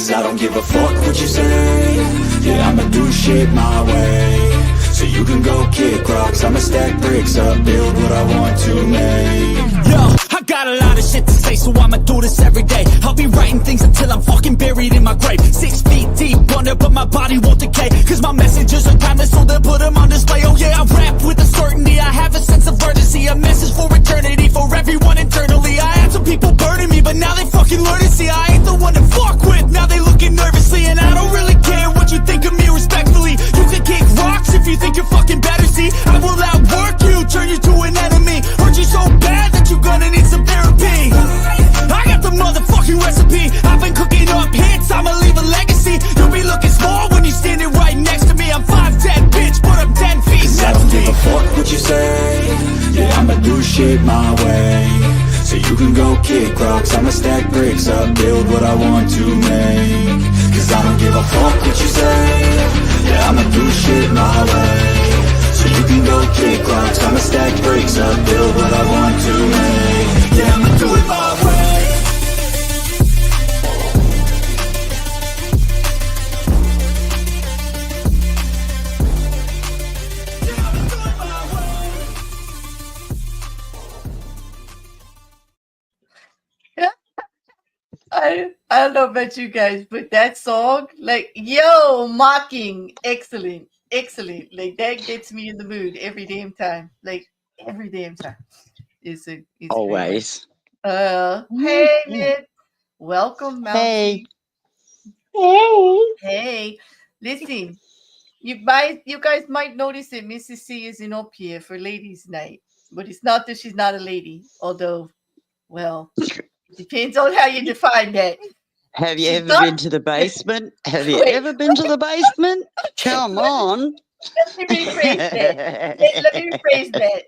Cause I don't give a fuck what you say. Yeah, I'ma do shit my way. So you can go kick rocks, I'ma stack bricks up, build what I want to make. Yo, I got a lot of shit to say, so I'ma do this every day. I'll be writing things until I'm fucking buried in my grave. 6 feet deep under, but my body won't decay. Cause my messages are timeless, so they'll put them on display. Oh yeah, I rap with a certainty, I have a sense of urgency. A message for eternity, for everyone internally. I had some people burning me, but now they fucking learn to see I ain't the one to fuck with. Now they looking nervously, and I don't really care what you think of me respectfully. You can kick rocks if you think you're fucking better, see. I will outwork you, turn you to an enemy. Hurt you so bad that you're gonna need some therapy. I got the motherfucking recipe. I've been cooking up hits, I'ma leave a legacy. You'll be looking small when you're standing right next to me. I'm 5'10", bitch, but I'm 10 feet. Cause I don't give a fuck what you say. Yeah, I'ma do shit my way. So you can go kick rocks, I'ma stack bricks up, build what I want to make. Cause I don't give a fuck what you say. Yeah, I'ma do shit my way. So you can go kick rocks, I'ma stack bricks up, build what I want to make. Yeah, I'ma do it my way. I don't know about you guys, but that song, like, yo, mocking, excellent. Like, that gets me in the mood every damn time. Like, every damn time. It's Always. Hey, Liz. Welcome, Mousy. Hey. Listen, you guys might notice that Mrs. C isn't up here for ladies' night, but it's not that she's not a lady, although, well, it depends on how you define that. Have you ever been to the basement? Have you ever been to the basement? Come on. Let me rephrase that.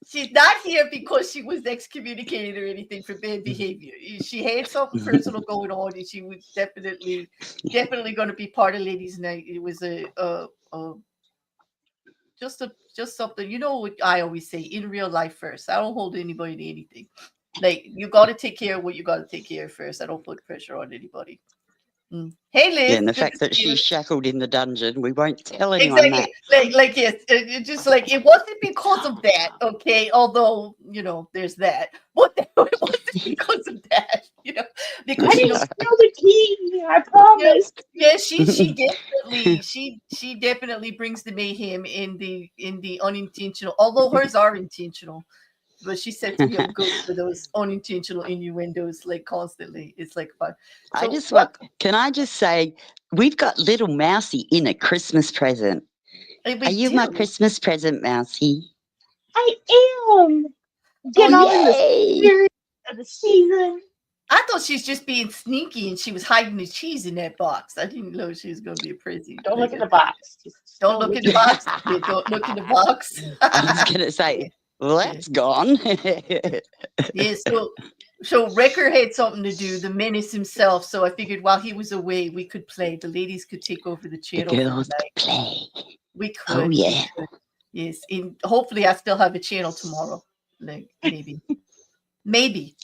She's not here because she was excommunicated or anything for bad behavior. She had something personal going on, and she was definitely going to be part of ladies' night. It was just something. You know what I always say: in real life first. I don't hold anybody to anything. Like, you got to take care of what you got to take care of first. I don't put pressure on anybody. Hey, Liz. Yeah, and the fact that she's shackled in the dungeon, we won't tell anyone that. Like yes, it's just like, it wasn't because of that, okay? Although, there's that. It wasn't because of that, because I didn't steal the key. I promise. Yeah, she definitely brings the mayhem in the unintentional. Although hers are intentional. But she sets me up good for those unintentional innuendos, like, constantly. It's like fun. So, can I just say, we've got little Mousy in a Christmas present. Are you my Christmas present, Mousy? I am. Getting all in the spirit of the season. I thought she's just being sneaky and she was hiding the cheese in that box. I didn't know she was going to be a present. Don't look in the box. Don't look in the box. Yeah, don't look in the box. I was going to say, well, that's gone. Yeah, so Wrecker had something to do, the Menace himself. So I figured while he was away, we could play. The ladies could take over the channel. The girls could play. We could. Oh, yeah. Yes, and hopefully I still have a channel tomorrow. Like, maybe. Maybe.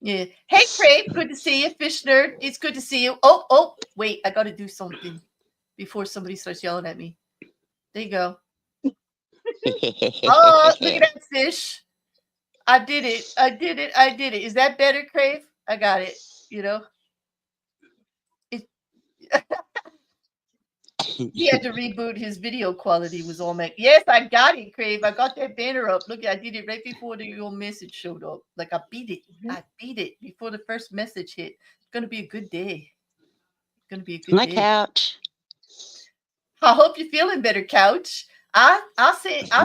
Yeah. Hey, Craig, good to see you. Fish Nerd, it's good to see you. Oh, wait, I got to do something before somebody starts yelling at me. There you go. Oh, look at that fish. I did it. Is that better, Crave? I got it. He had to reboot. His video quality was all messed. Yes, I got it, Crave. I got that banner up. Look, I did it right before your message showed up. Like, I beat it. I beat it before the first message hit. It's going to be a good day. My couch. I hope you're feeling better, Couch. I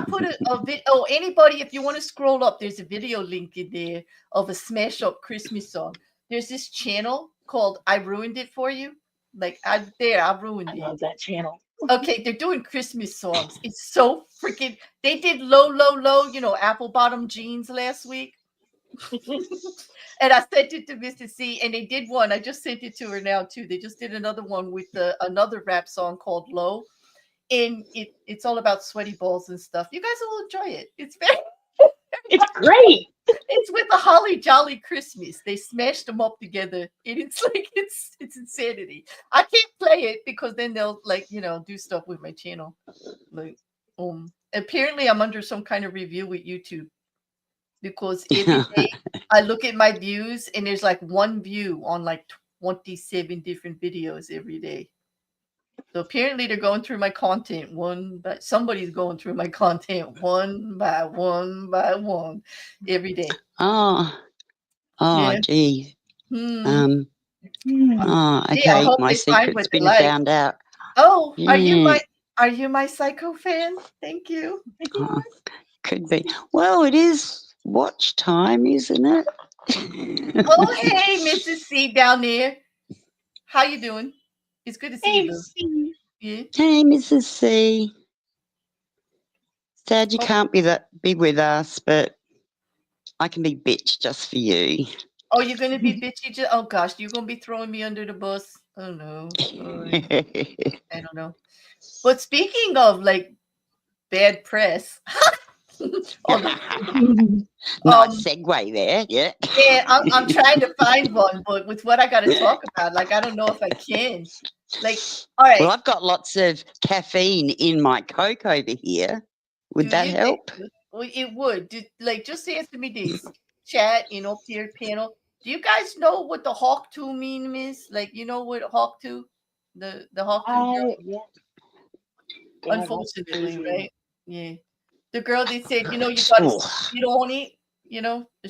put a video. Oh, anybody, if you want to scroll up, there's a video link in there of a smash up Christmas song. There's this channel called I Ruined It For You. Like, I ruined it. I love that channel. Okay, they're doing Christmas songs. It's so freaking. They did low, apple bottom jeans last week. And I sent it to Mr. C, and they did one. I just sent it to her now too. They just did another one with another rap song called Low. And it's all about sweaty balls and stuff. You guys will enjoy it. It's great. It's with the Holly Jolly Christmas. They smashed them up together. And it's like it's insanity. I can't play it because then they'll like, do stuff with my channel. Like apparently I'm under some kind of review with YouTube because every day I look at my views and there's like one view on like 27 different videos every day. So apparently they're going through my content somebody's going through my content one by one every day. Yeah. Gee. Hmm. Okay. I hope My they find secret's what they been like. found out. Oh, Yeah. are you my Psycho fan? Thank you. Could be. Well, it is watch time, isn't it? Oh, hey, Mrs. C down there. How you doing? It's good to see you, Lou. Yeah. Hey, Mrs. C. Sad you can't be with us, but I can be bitch just for you. Oh, you're gonna be bitchy? Oh gosh, you're gonna be throwing me under the bus. Oh no. I don't know. But speaking of like bad press. Oh no. Nice segue there, yeah. Yeah, I'm trying to find one, but with what I got to talk about, like I don't know if I can. Like, all right. Well, I've got lots of caffeine in my Coke over here. Would that help? Well, it would. Just answer me this. Chat in up here panel. Do you guys know what the Hawk 2 meme is? Like, you know what Hawk 2? The Hawk 2 girl? Yeah. Unfortunately, right? Yeah. The girl they said, you gotta spit on it,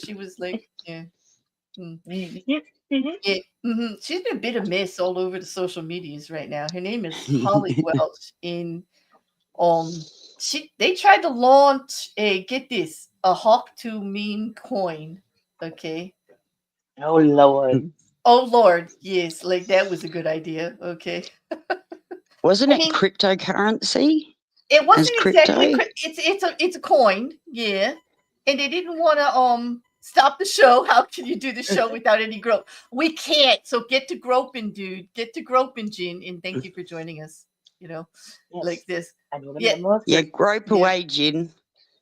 she was like, yeah. Yeah. She's been a bit of mess all over the social medias right now. Her name is Holly Welch. And they tried to launch a Hawk 2 meme coin. Okay. Oh Lord. Oh Lord, yes, like that was a good idea. Okay. Wasn't it cryptocurrency? It wasn't exactly. It's a coin, yeah. And they didn't want to stop the show. How can you do the show without any grope? We can't. So get to groping, dude. Get to groping, Jin. And thank you for joining us. Like this. Yeah, grope away, Jin.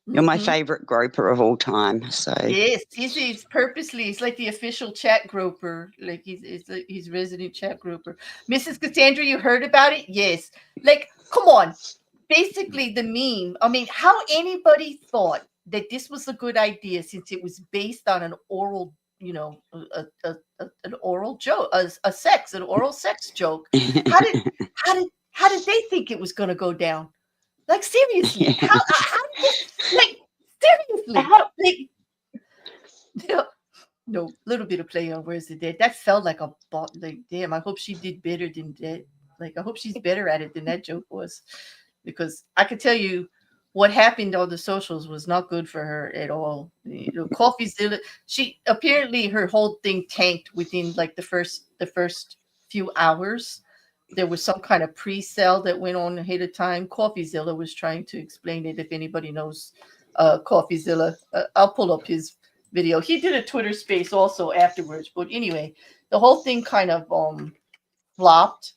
You're my favorite groper of all time. So yes, he's purposely. He's like the official chat groper. Like he's resident chat groper. Mrs. Cassandra, you heard about it? Yes. Like, come on. Basically, the meme. I mean, how anybody thought that this was a good idea since it was based on an oral, an oral joke, an oral sex joke. How did they think it was going to go down? Like seriously, how like seriously, no, little bit of play on words today. That felt like a like damn. I hope she did better than that. Like I hope she's better at it than that joke was, because I could tell you what happened on the socials was not good for her at all. CoffeeZilla, she apparently her whole thing tanked within like the first few hours. There was some kind of pre-sale that went on ahead of time. CoffeeZilla was trying to explain it. If anybody knows CoffeeZilla, I'll pull up his video. He did a Twitter space also afterwards. But anyway, the whole thing kind of flopped,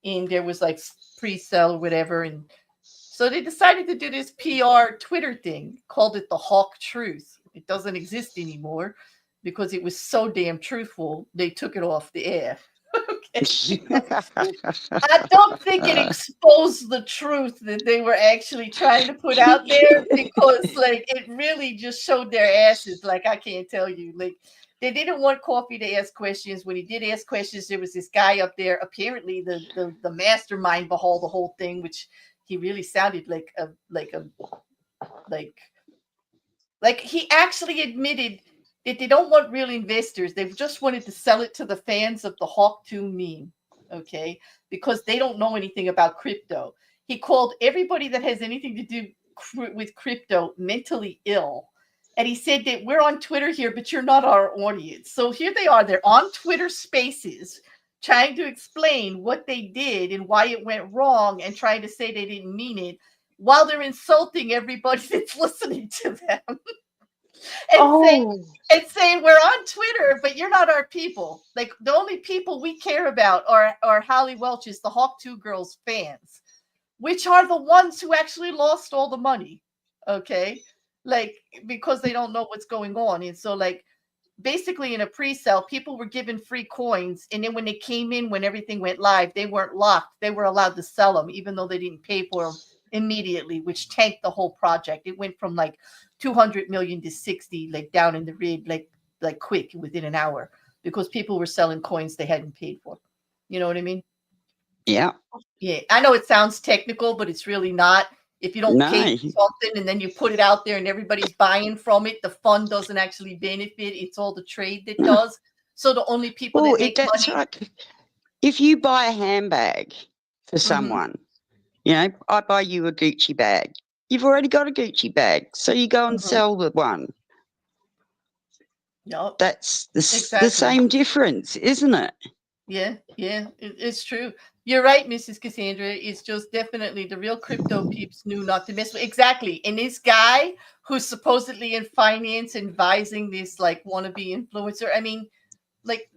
and there was like pre-sale or whatever. And so they decided to do this PR Twitter thing, called it the Hawk Truth. It doesn't exist anymore because it was so damn truthful. They took it off the air. Okay. I don't think it exposed the truth that they were actually trying to put out there, because like it really just showed their asses. Like I can't tell you, like they didn't want Coffee to ask questions. When he did ask questions, there was this guy up there, apparently the mastermind behind the whole thing, which he really sounded like he actually admitted that they don't want real investors. They just wanted to sell it to the fans of the Hawk 2 meme, okay? Because they don't know anything about crypto. He called everybody that has anything to do with crypto mentally ill. And he said that we're on Twitter here, but you're not our audience. So here they are. They're on Twitter Spaces trying to explain what they did and why it went wrong and trying to say they didn't mean it, while they're insulting everybody that's listening to them. And saying we're on Twitter, but you're not our people. Like the only people we care about are Holly Welch's, the Hawk 2 Girls fans, which are the ones who actually lost all the money. Okay. like because they don't know what's going on. And so like basically in a pre-sale, people were given free coins, and then when they came in, when everything went live, they weren't locked. They were allowed to sell them, even though they didn't pay for them immediately, which tanked the whole project. It went from like 200 million to 60, like down in the red, like quick within an hour, because people were selling coins they hadn't paid for. You know what I mean? Yeah. Yeah, I know it sounds technical, but it's really not. If you don't pay No. for something and then you put it out there and everybody's buying from it, the fund doesn't actually benefit. It's all the trade that does. So the only people Well, that make that's money. like if you buy a handbag for Mhm. someone, you know, I buy you a Gucci bag. You've already got a Gucci bag, so you go and Mhm. sell the one. Yep. That's the Exactly. same difference, isn't it? Yeah, it's true. You're right, Mrs. Cassandra. It's just definitely the real crypto peeps knew not to mess with. Exactly. And this guy who's supposedly in finance advising this like wannabe influencer, I mean, like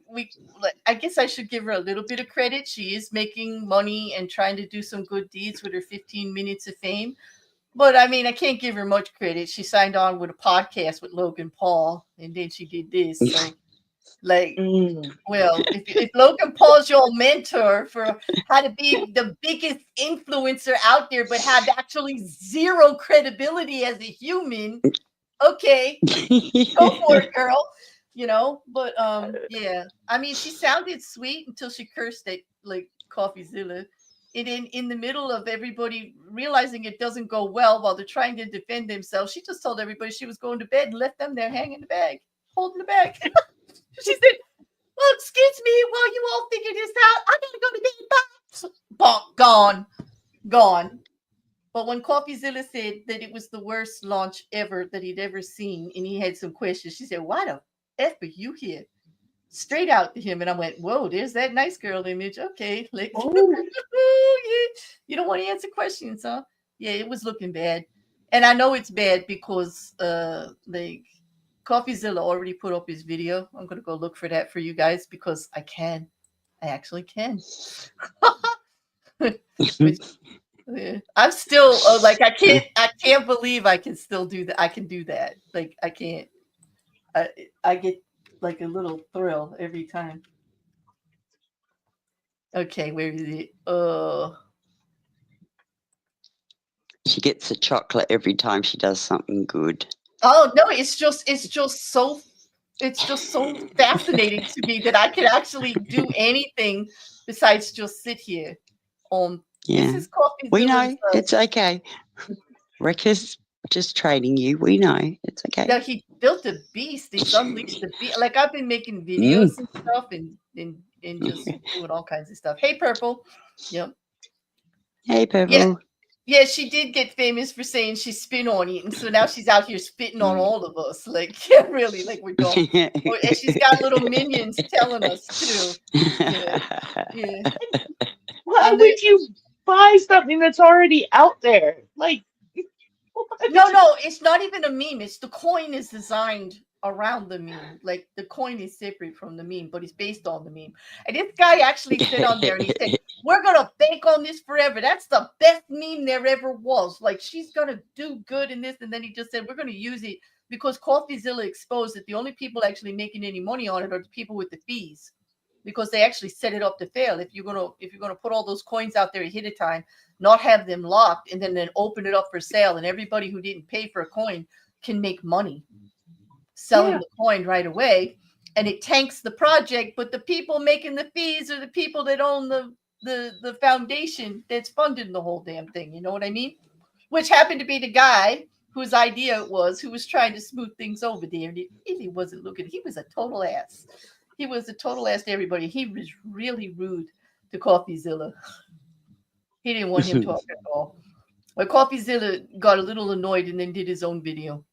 I guess I should give her a little bit of credit. She is making money and trying to do some good deeds with her 15 minutes of fame. But I mean, I can't give her much credit. She signed on with a podcast with Logan Paul, and then she did this. So like, well, if Logan Paul's your mentor for how to be the biggest influencer out there, but had actually zero credibility as a human, okay, go for it, girl. You know, but yeah. I mean, she sounded sweet until she cursed at like CoffeeZilla. And in the middle of everybody realizing it doesn't go well while they're trying to defend themselves, she just told everybody she was going to bed and left them there hanging the bag, holding the bag. She said, "Well, excuse me, while you all figure this out, I gotta go to bed." Bye. Bonk, gone. But when CoffeeZilla said that it was the worst launch ever that he'd ever seen, and he had some questions, she said, "Why the F are you here?" Straight out to him. And I went, "Whoa, there's that nice girl image. Okay. Like, yeah. You don't want to answer questions, huh?" Yeah, it was looking bad. And I know it's bad because like CoffeeZilla already put up his video. I'm gonna go look for that for you guys because I can. I actually can. Which, yeah. I'm still like I can't believe I can still do that. I can do that. Like I can't. I get like a little thrill every time. Okay, where is it? She gets a chocolate every time she does something good. Oh no, it's just so fascinating to me that I could actually do anything besides just sit here. Yeah. This is Coffee We know. Zilla's. It's okay. Rekka's just trading you. We know. It's okay. No, he built a beast. He's unleashed the beast. Like I've been making videos and stuff and just doing all kinds of stuff. Hey, Purple. Yep. Hey, Yeah. Purple. Yeah, she did get famous for saying she spit on it, and so now she's out here spitting on all of us. Like, yeah, really, like we're dumb. And she's got little minions telling us too. Yeah. Why would you buy something that's already out there? Like, No, it's not even a meme. It's the coin is designed around the meme. Like the coin is separate from the meme, but it's based on the meme. And this guy actually said on there and he said, "We're gonna bank on this forever. That's the best meme there ever was. Like she's gonna do good in this." And then he just said, "We're gonna use it because CoffeeZilla exposed that the only people actually making any money on it are the people with the fees. Because they actually set it up to fail. If you're gonna put all those coins out there ahead of time, not have them locked, and then open it up for sale, and everybody who didn't pay for a coin can make money selling the coin right away, and it tanks the project. But the people making the fees are the people that own the foundation that's funding the whole damn thing. You know what I mean? Which happened to be the guy whose idea it was, who was trying to smooth things over there, and he wasn't looking. He was a total ass. He was a total ass to everybody. He was really rude to CoffeeZilla. He didn't want him talking at all. But CoffeeZilla got a little annoyed and then did his own video,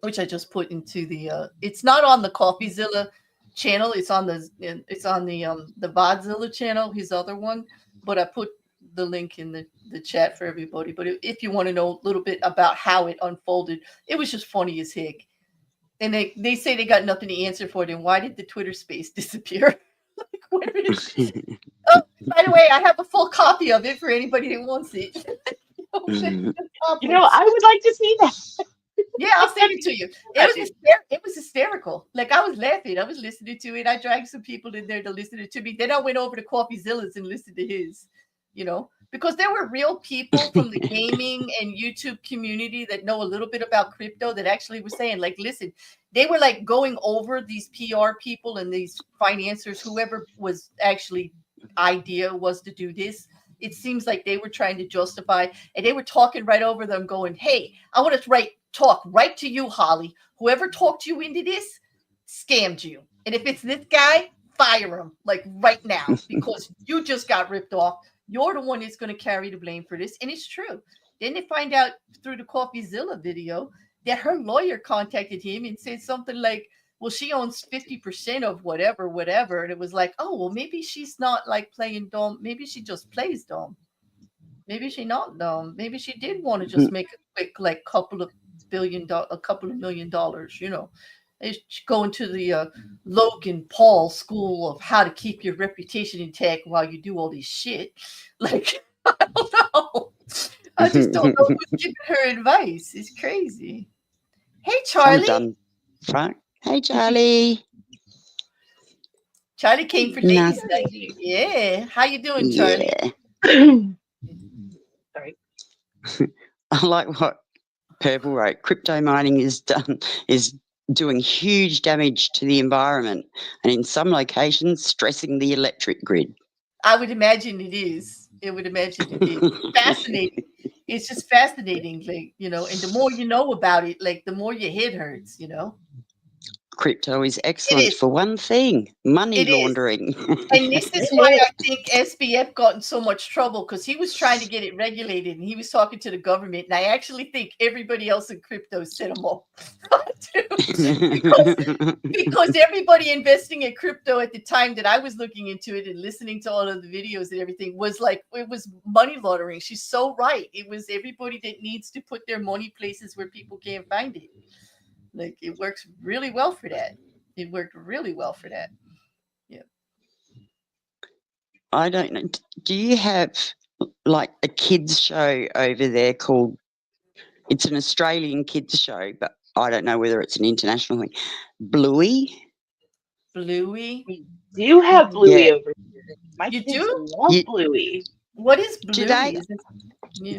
which I just put into the. It's not on the CoffeeZilla channel. It's on the Vodzilla channel, his other one. But I put the link in the chat for everybody. But if you want to know a little bit about how it unfolded, it was just funny as heck. And they say they got nothing to answer for it. And why did the Twitter space disappear? Like, where is it? Oh, by the way, I have a full copy of it for anybody that wants it. I would like to see that. Yeah, I'll send it to you. It was hysterical. Like I was laughing. I was listening to it. I dragged some people in there to listen to me. Then I went over to CoffeeZilla's and listened to his, because there were real people from the gaming and YouTube community that know a little bit about crypto that actually were saying, like, listen, they were like going over these PR people and these financiers, whoever was actually idea was to do this. It seems like they were trying to justify, and they were talking right over them, going, "Hey, I want to talk right to you, Holly. Whoever talked you into this scammed you. And if it's this guy, fire him like right now because you just got ripped off. You're the one that's going to carry the blame for this." And it's true. Then they find out through the CoffeeZilla video that her lawyer contacted him and said something like, well, she owns 50% of whatever. And it was like, oh, well, maybe she's not like playing dumb. Maybe she just plays dumb. Maybe she not dumb. Maybe she did want to just make a quick, like, a couple of $1 million, Going to the Logan Paul school of how to keep your reputation intact while you do all this shit. Like, I don't know. I just don't know who's giving her advice. It's crazy. Hey, Charlie. I'm done. Hey, Charlie. Charlie came for ladies' night. Yeah. How you doing, Charlie? Yeah. Sorry. I like what Purple wrote. Crypto mining is doing huge damage to the environment and in some locations stressing the electric grid. I would imagine it is. Fascinating. It's just fascinating, like, and the more you know about it, like, the more your head hurts, Crypto is excellent for one thing, money laundering. And this is why I think SBF got in so much trouble, because he was trying to get it regulated and he was talking to the government. And I actually think everybody else in crypto set him off. because everybody investing in crypto at the time that I was looking into it and listening to all of the videos and everything was like, it was money laundering. She's so right. It was everybody that needs to put their money places where people can't find it. Like, it works really well for that. It worked really well for that. Yeah. I don't know. Do you have like a kids show over there called, it's an Australian kids show, but I don't know whether it's an international thing. Bluey? Bluey? We do have Bluey over here. My kids love Bluey. What is Bluey? Today,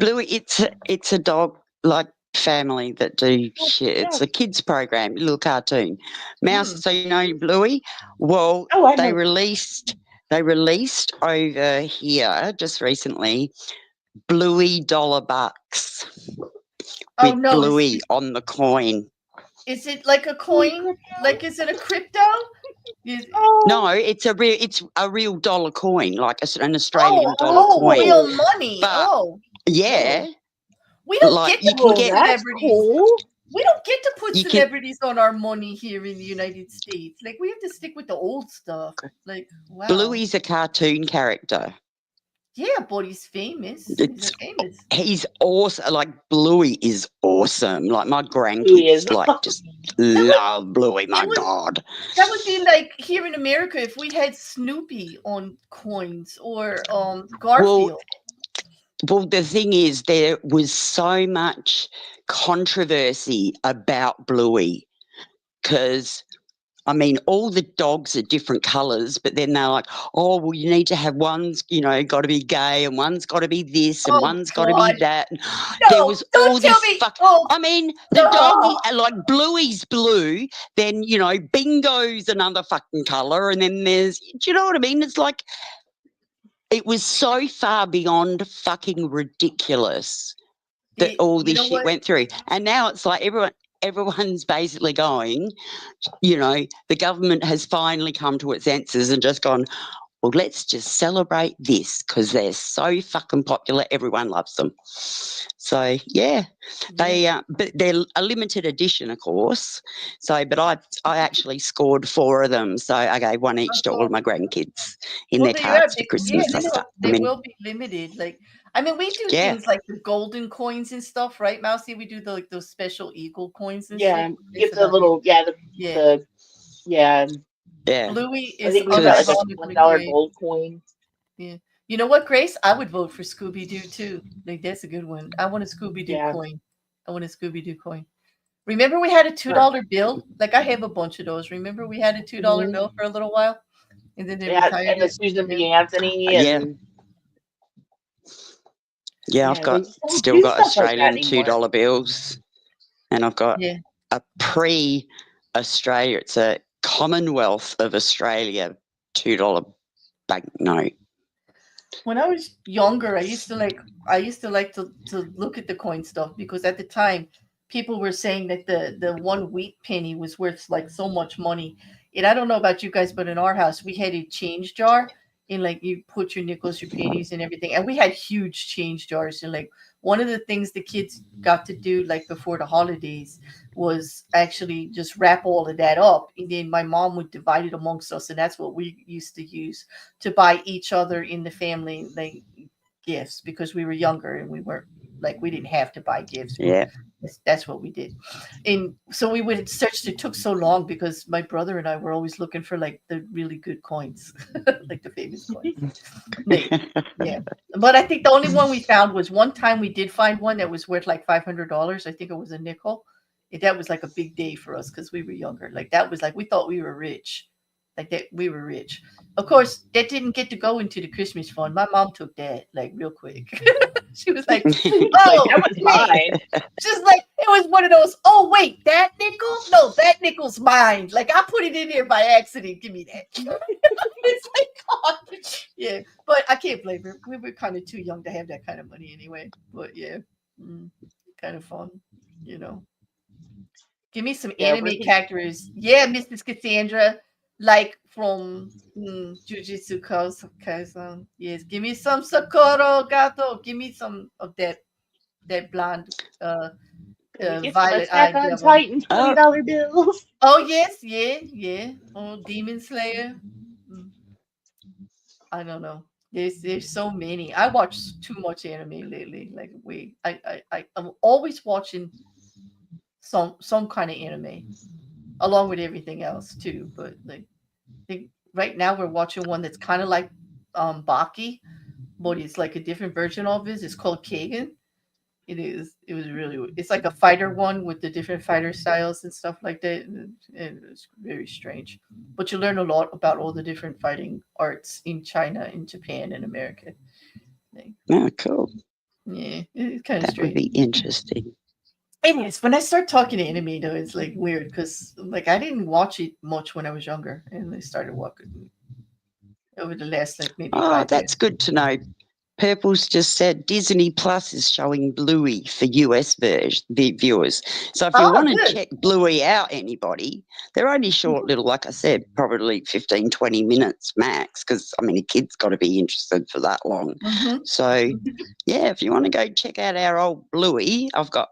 Bluey, it's a dog like family that do shit. It's a kids program, a little cartoon. Mouse, so you know Bluey? Well, they released over here just recently Bluey $1 with Bluey on the coin. Is it like a coin? Like, is it a crypto? No, it's a real dollar coin, like an Australian dollar coin. Real money. But, yeah. We don't get to put celebrities. Cool. We don't get to put celebrities on our money here in the United States. Like, we have to stick with the old stuff. Like, wow. Bluey's a cartoon character. Yeah, but he's famous. He's awesome. Like, Bluey is awesome. Like, my grandkids just love Bluey. My God. That would be like here in America if we had Snoopy on coins or Garfield. Well, the thing is, there was so much controversy about Bluey because, I mean, all the dogs are different colours, but then they're like, oh, well, you need to have one's, got to be gay and one's got to be this and one's got to be that. No, there was all this I mean, the dog, like Bluey's blue, then, Bingo's another fucking colour, and then there's, do you know what I mean? It's like, it was so far beyond fucking ridiculous that all this shit went through. And now it's like everyone's basically going, the government has finally come to its senses and just gone, well, let's just celebrate this because they're so fucking popular. Everyone loves them. So, but they're a limited edition, of course. So, but I actually scored 4 of them. So I gave one each to all of my grandkids in their cards for Christmas. They will be limited. Like, I mean, we do things like the golden coins and stuff, right, Mousy? We do those special eagle coins and shit. Get the little, Bluey is I think we got like a $1 gold coin. Yeah. You know what, Grace? I would vote for Scooby-Doo too. Like, that's a good one. I want a Scooby-Doo coin. Remember we had a $2 bill? Like I have a bunch of those. Remember we had a $2 Mhm. bill for a little while, and then they Yeah, retired and the it. Susan Yeah. B. Anthony Yeah, and yeah. I've yeah, they got just don't still do got stuff like that Australian anymore. $2 bills, and I've got Yeah. a pre-Australia. It's a Commonwealth of Australia $2 banknote. When I was younger, I used to like to look at the coin stuff because at the time people were saying that the 1 wheat penny was worth like so much money. And I don't know about you guys, but in our house we had a change jar and like you put your nickels, your pennies and everything. And we had huge change jars. And like one of the things the kids got to do like before the holidays was actually just wrap all of that up. And then my mom would divide it amongst us, and that's what we used to use to buy each other in the family like gifts because we were younger and we weren't like we didn't have to buy gifts, but Yeah, that's what we did. And so we would search. It took so long because my brother and I were always looking for like the really good coins, like the famous coins. Like, yeah, but I think the only one we found was one time we did find one that was worth like $500. I think it was a nickel. That was like a big day for us because we were younger. Like that was like we thought we were rich, like that we were rich. Of course, that didn't get to go into the Christmas fund. My mom took that like real quick. She was like, Like "Oh, that was wait." mine. She's like, it was one of those. Oh wait, that nickel? No, that nickel's mine. Like I put it in there by accident. Give me that. It's like, God. Yeah, but I can't blame her. We were kind of too young to have that kind of money anyway. But yeah, kind of fun, you know. Give me some Yeah, anime characters. Yeah, Mrs. Cassandra, like from Jujutsu Kaisen. Yes, give me some Sakura Gato. Give me some of that blonde, can we get some Attack violet-eyed on devil. Titan oh, $20 bills? Oh yes, yeah, yeah. Oh, Demon Slayer. Mm, I don't know. There's so many. I watch too much anime lately. Like I'm always watching some kind of anime along with everything else too. But like think right now we're watching one that's kind of like Baki, but it's like a different version of it. It's called Kagan. It is. It was really. It's like a fighter one with the different fighter styles and stuff like that. And it's very strange, but you learn a lot about all the different fighting arts in China, in Japan, and America. Like, oh, cool. yeah, it's kind of That would strange. be interesting. Anyways, when I start talking to anime though, it's like weird because like I didn't watch it much when I was younger, and I started watching over the last like maybe Oh, 5 years. that's good to know. Purple's just said Disney Plus is showing Bluey for US viewers. So if you Oh, want to good. check Bluey out, anybody, they're only short little, like I said, probably 15, 20 minutes max, because, I mean, a kid's got to be interested for that long. Mm-hmm. So, yeah, if you want to go check out our old Bluey, I've got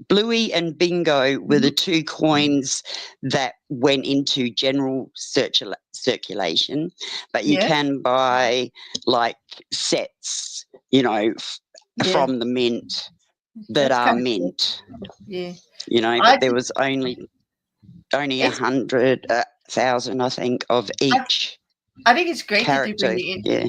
Bluey and Bingo were the two coins that went into general circulation, but you Yeah, can buy like sets, yeah. from the mint that That's are kind of cool. mint, Yeah, but I there think was only it's 100,000, I think, of I, each I think it's great that they bring character. the Yeah.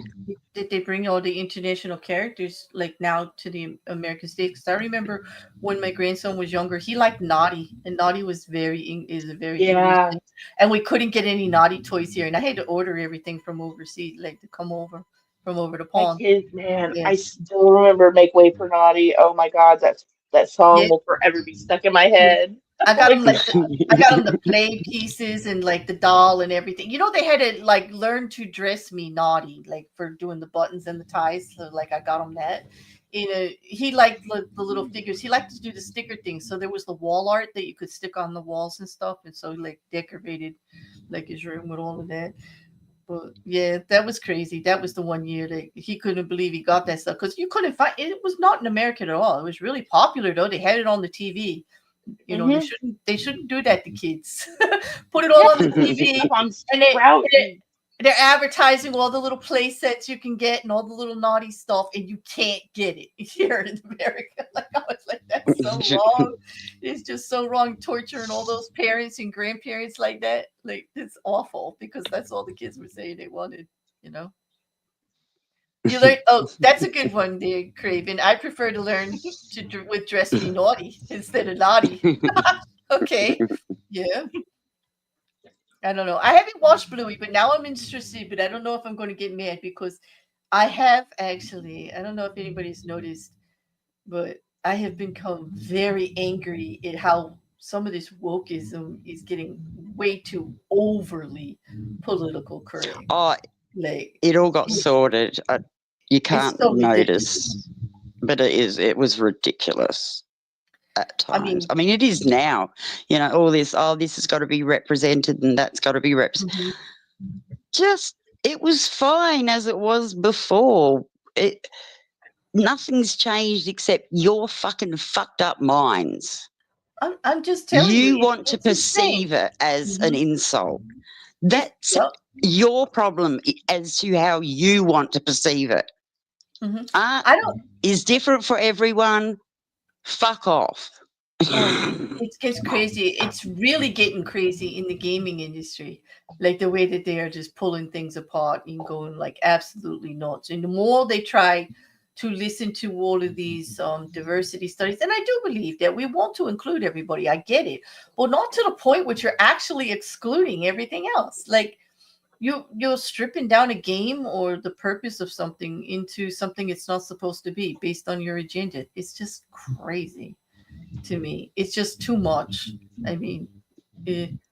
that they bring all the international characters like now to the American states. 'Cause I remember when my grandson was younger, he liked Naughty, and Naughty was is a very English Yeah, thing, and we couldn't get any Naughty toys here, and I had to order everything from overseas, like to come over from over the my pond. kids, man, Yeah, I still remember "Make Way for Naughty." Oh my God, that yeah, song will forever be stuck in my yeah. head. I Oh got my him like God. I got him the play pieces and like the doll and everything. You know, they had to like learn to dress me naughty, like for doing the buttons and the ties. So like I got him that. He liked the little figures. He liked to do the sticker thing. So there was the wall art that you could stick on the walls and stuff. And so he like decorated like his room with all of that. But yeah, that was crazy. That was the one year that he couldn't believe he got that stuff because you couldn't find it. Was not in America at all. It was really popular though. They had it on the TV. You know, Hmm. they shouldn't do that to kids. Put it Yeah, all on the because they see stuff TV, on and Sprout. And they're advertising all the little play sets you can get and all the little naughty stuff, and you can't get it here in America. Like I was like, that's so wrong. It's just so wrong, torturing all those parents and grandparents like that. Like it's awful because that's all the kids were saying they wanted. You know. You learn. Oh, that's a good one, there, Craven. I prefer to learn with dress me naughty instead of naughty. Okay, yeah. I don't know. I haven't watched Bluey, but now I'm interested. But I don't know if I'm going to get mad because I have actually. I don't know if anybody's noticed, but I have become very angry at how some of this wokeism is getting way too overly political correct. Oh, Like it all got it's, sorted. You it's can't so ridiculous. notice, but it was ridiculous at I times. mean, I mean, it is now. You know, all this. Oh, this has got to be represented, and that's got to be represented. mhm. Just it was fine as it was before. Nothing's changed except your fucking fucked up minds. I'm just telling you, You want to it's insane. perceive it as an Mhm. insult. It's That's yep. your problem as to how you want to perceive it. Mhm. Art I don't. is different for everyone. Fuck off. Oh, it gets crazy. It's really getting crazy in the gaming industry. Like the way that they are just pulling things apart and going like absolutely nuts. And the more they try to listen to all of these diversity studies, and I do believe that we want to include everybody. I get it, but not to the point which you're actually excluding everything else. Like you're stripping down a game or the purpose of something into something it's not supposed to be based on your agenda. It's just crazy to me. It's just too much. I mean,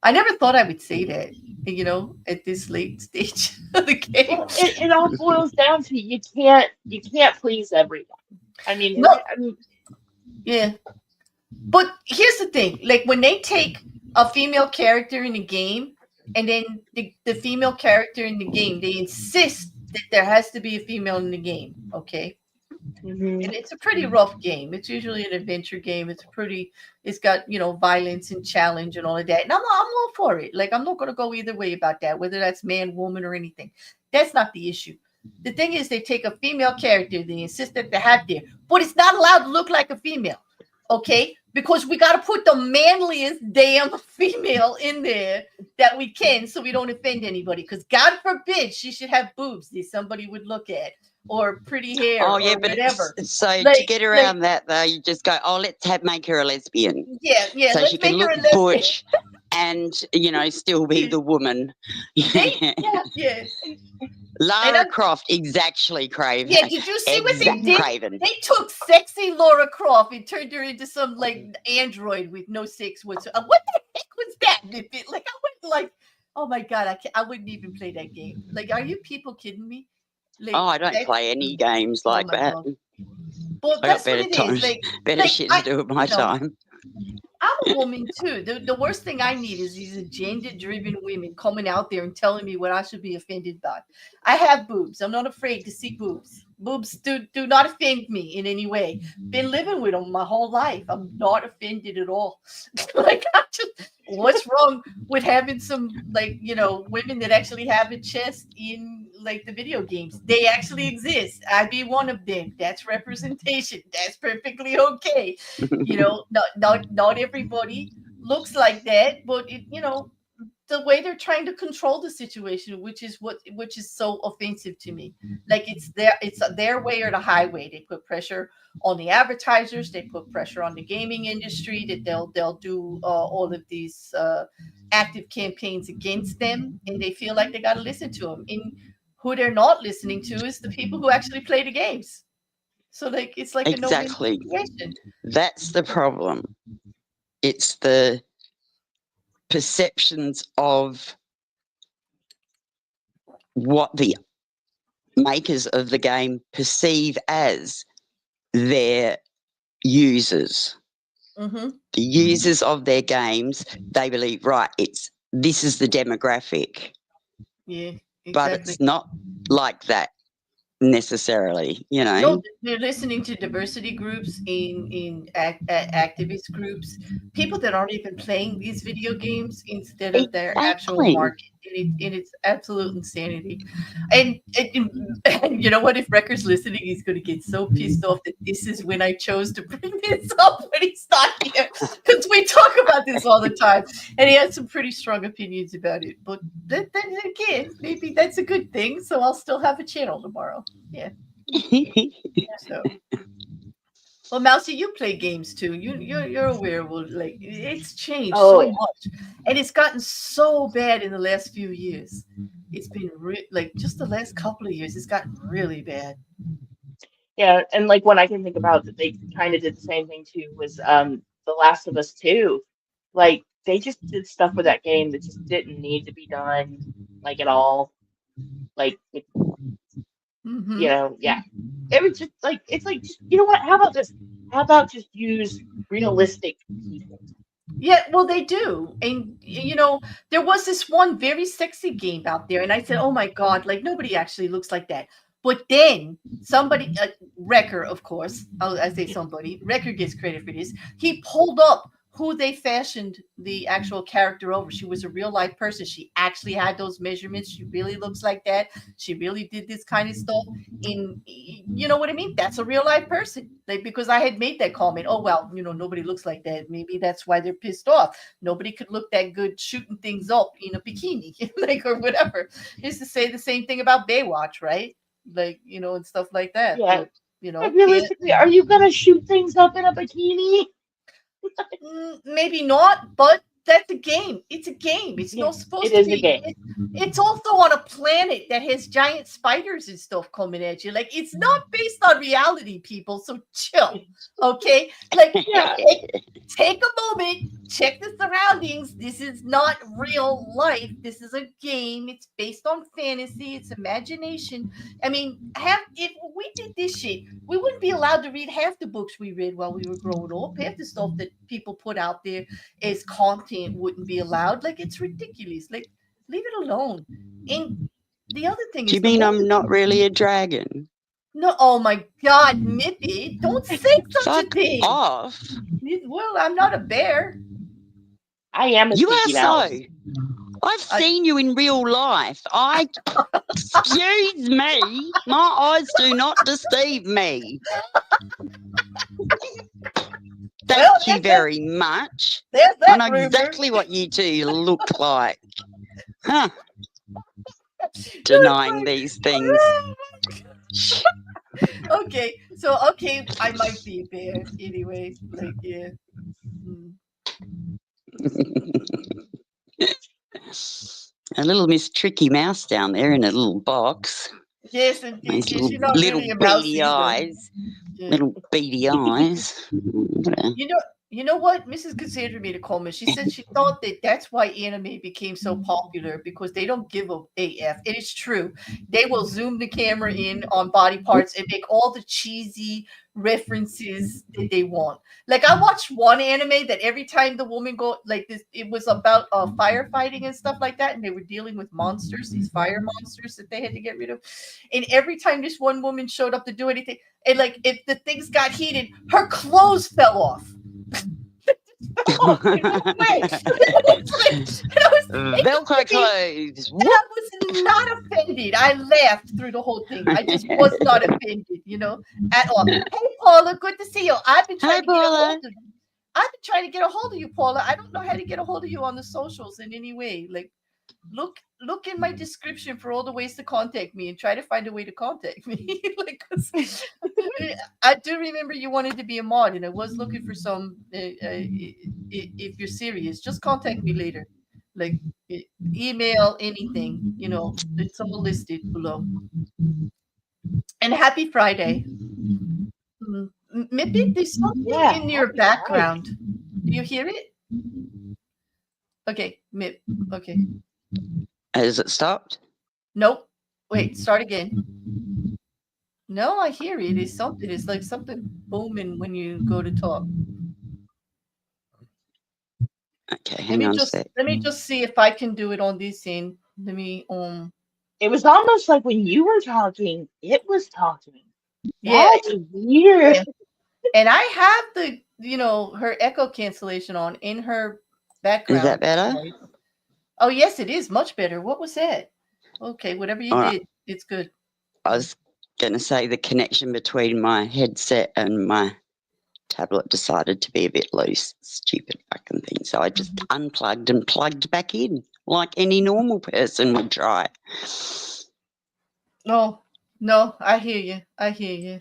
I never thought I would say that, at this late stage of the game. Well, it all boils down to you can't please everyone. I mean, No, I mean, yeah. But here's the thing: like when they take a female character in the game, and then the female character in the game, they insist that there has to be a female in the game. Okay. mhm. And it's a pretty rough game. It's usually an adventure game. It's got, violence and challenge and all of that. And I'm all for it. Like, I'm not going to go either way about that, whether that's man, woman, or anything. That's not the issue. The thing is, they take a female character, they insist that they have there, but it's not allowed to look like a female. Okay? Because we got to put the manliest damn female in there that we can so we don't offend anybody. Because God forbid she should have boobs that somebody would look at or pretty hair Oh or yeah, but whatever. so to Like, get around that though, you just go, oh, let's make her a lesbian, yeah, so she let's can make her look a lesbian. butch and still be the woman. Yeah. And Lara Croft, exactly, Craven. yeah, did you see what they Exact did? Craven. They took sexy Laura Croft and turned her into some like android with no sex whatsoever. What the heck was that? Like I went like, oh my god, I wouldn't even play that game. Like, are you people kidding me? Like, Oh, I don't play any games oh like my that. god. Well, I got that's what better it is. times, Like, better shit to do with my time. I'm a woman too. The worst thing I need is these agenda-driven women coming out there and telling me what I should be offended by. I have boobs. I'm not afraid to see boobs. Boobs do not offend me in any way. Been living with them my whole life. I'm not offended at all. Like, what's wrong with having some women that actually have a chest in like the video games? They actually exist. I'd be one of them. That's representation. That's perfectly okay. Not everybody looks like that, but the way they're trying to control the situation, which is so offensive to me. Like, it's their way or the highway. They put pressure on the advertisers, they put pressure on the gaming industry that they'll do all of these active campaigns against them, and they feel like they got to listen to them. And who they're not listening to is the people who actually play the games. So like it's like Exactly. a no-win situation. That's the problem. It's the perceptions of what the makers of the game perceive as their users. Mm-hmm. The users of their games, they believe, right, this is the demographic. Yeah, exactly. But it's not like that necessarily, No, they're listening to diversity groups in activist groups, people that aren't even playing these video games instead of their actual Exactly. market. it's absolute insanity. And you know what? If Recker's listening, he's going to get so pissed off that this is when I chose to bring this up when he's not here, because we talk about this all the time, and he has some pretty strong opinions about it. But then again, maybe that's a good thing. So I'll still have a channel tomorrow. Yeah. So. Well, Mousy, you play games too. You're aware of like it's changed Oh, so yeah. much, and it's gotten so bad in the last few years. It's been like just the last couple of years, it's gotten really bad. Yeah, and like one I can think about that they kind of did the same thing too was The Last of Us 2. Like they just did stuff with that game that just didn't need to be done like at all. Like it, Hmm. yeah. It was just like it's like just, you know what? How about this? How about just use realistic people? Yeah, well, they do. And, there was this one very sexy game out there. And I said, oh my God, like nobody actually looks like that. But then somebody, Wrecker, of course, I say somebody, Wrecker gets credit for this. He pulled up who they fashioned the actual character over. She was a real life person. She actually had those measurements. She really looks like that. She really did this kind of stuff. You know what I mean? That's a real life person. Like, because I had made that comment. Oh, well, nobody looks like that. Maybe that's why they're pissed off. Nobody could look that good shooting things up in a bikini, like, or whatever. Used to say the same thing about Baywatch, right? Like, and stuff like that. Yeah. But, But can't. realistically, are you gonna shoot things up in a bikini? Maybe not, but that's a game. It's a game. It's Yeah, not supposed it to is a be. game. It's also on a planet that has giant spiders and stuff coming at you. Like, it's not based on reality, people. So chill, okay? Like, Yeah. take a moment, check the surroundings. This is not real life. This is a game. It's based on fantasy. It's imagination. I mean, if we did this shit, we wouldn't be allowed to read half the books we read while we were growing up. Half the stuff that people put out there as content wouldn't be allowed. Like, it's ridiculous. Like, leave it alone. And the other thing Do you is the mean more I'm not really a dragon? no, oh my God, Mippy, don't say such a Fuck thing. off. Well, I'm not a bear. I am a You are Stinky Mouse. so. I've seen you in real life. Excuse me. My eyes do not deceive me. Thank you very much. There's I that know rumor. exactly what you two look like. Huh. Denying these things. Okay, so I might be a bear anyway. Like, yeah. A little Miss Tricky Mouse down there in a little box. Yes, and Those you're not little really a mouse beady either. eyes. Yeah. Little beady eyes. You know what? Mrs. Cassandra made a comment. She said she thought that's why anime became so popular because they don't give a AF. It is true. They will zoom the camera in on body parts and make all the cheesy references that they want. Like, I watched one anime that every time the woman go like this, it was about firefighting and stuff like that, and they were dealing with monsters, these fire monsters that they had to get rid of. And every time this one woman showed up to do anything, and like if the things got heated, her clothes fell off. Velcro clothes. And I was not offended. I laughed through the whole thing. I just was not offended, at all. Hey, Paula, good to see you. I've been trying to get a hold of you. I've been trying to get a hold of you, Paula. I don't know how to get a hold of you on the socials in any way. Like, look in my description for all the ways to contact me and try to find a way to contact me. Like, 'cause I do remember you wanted to be a mod, and I was looking for some. If you're serious, just contact me later. Like, email, anything. It's all listed below. And happy Friday. Maybe there's something in your background. Do you hear it? Okay, Mip. Okay. Has it stopped? Nope. Wait, start again. No, I hear it. It's something. It's like something booming when you go to talk. Okay, hang on a sec. Let me just see if I can do it on this end. Let me It was almost like when you were talking, it was talking. Yeah. That's weird. And I have the her echo cancellation on in her background. Is that better? Oh, yes, it is much better. What was that? Okay, whatever you All right. did, it's good. I was going to say the connection between my headset and my tablet decided to be a bit loose. Stupid fucking thing. So I just unplugged and plugged back in like any normal person would try. No, no, I hear you. I hear you.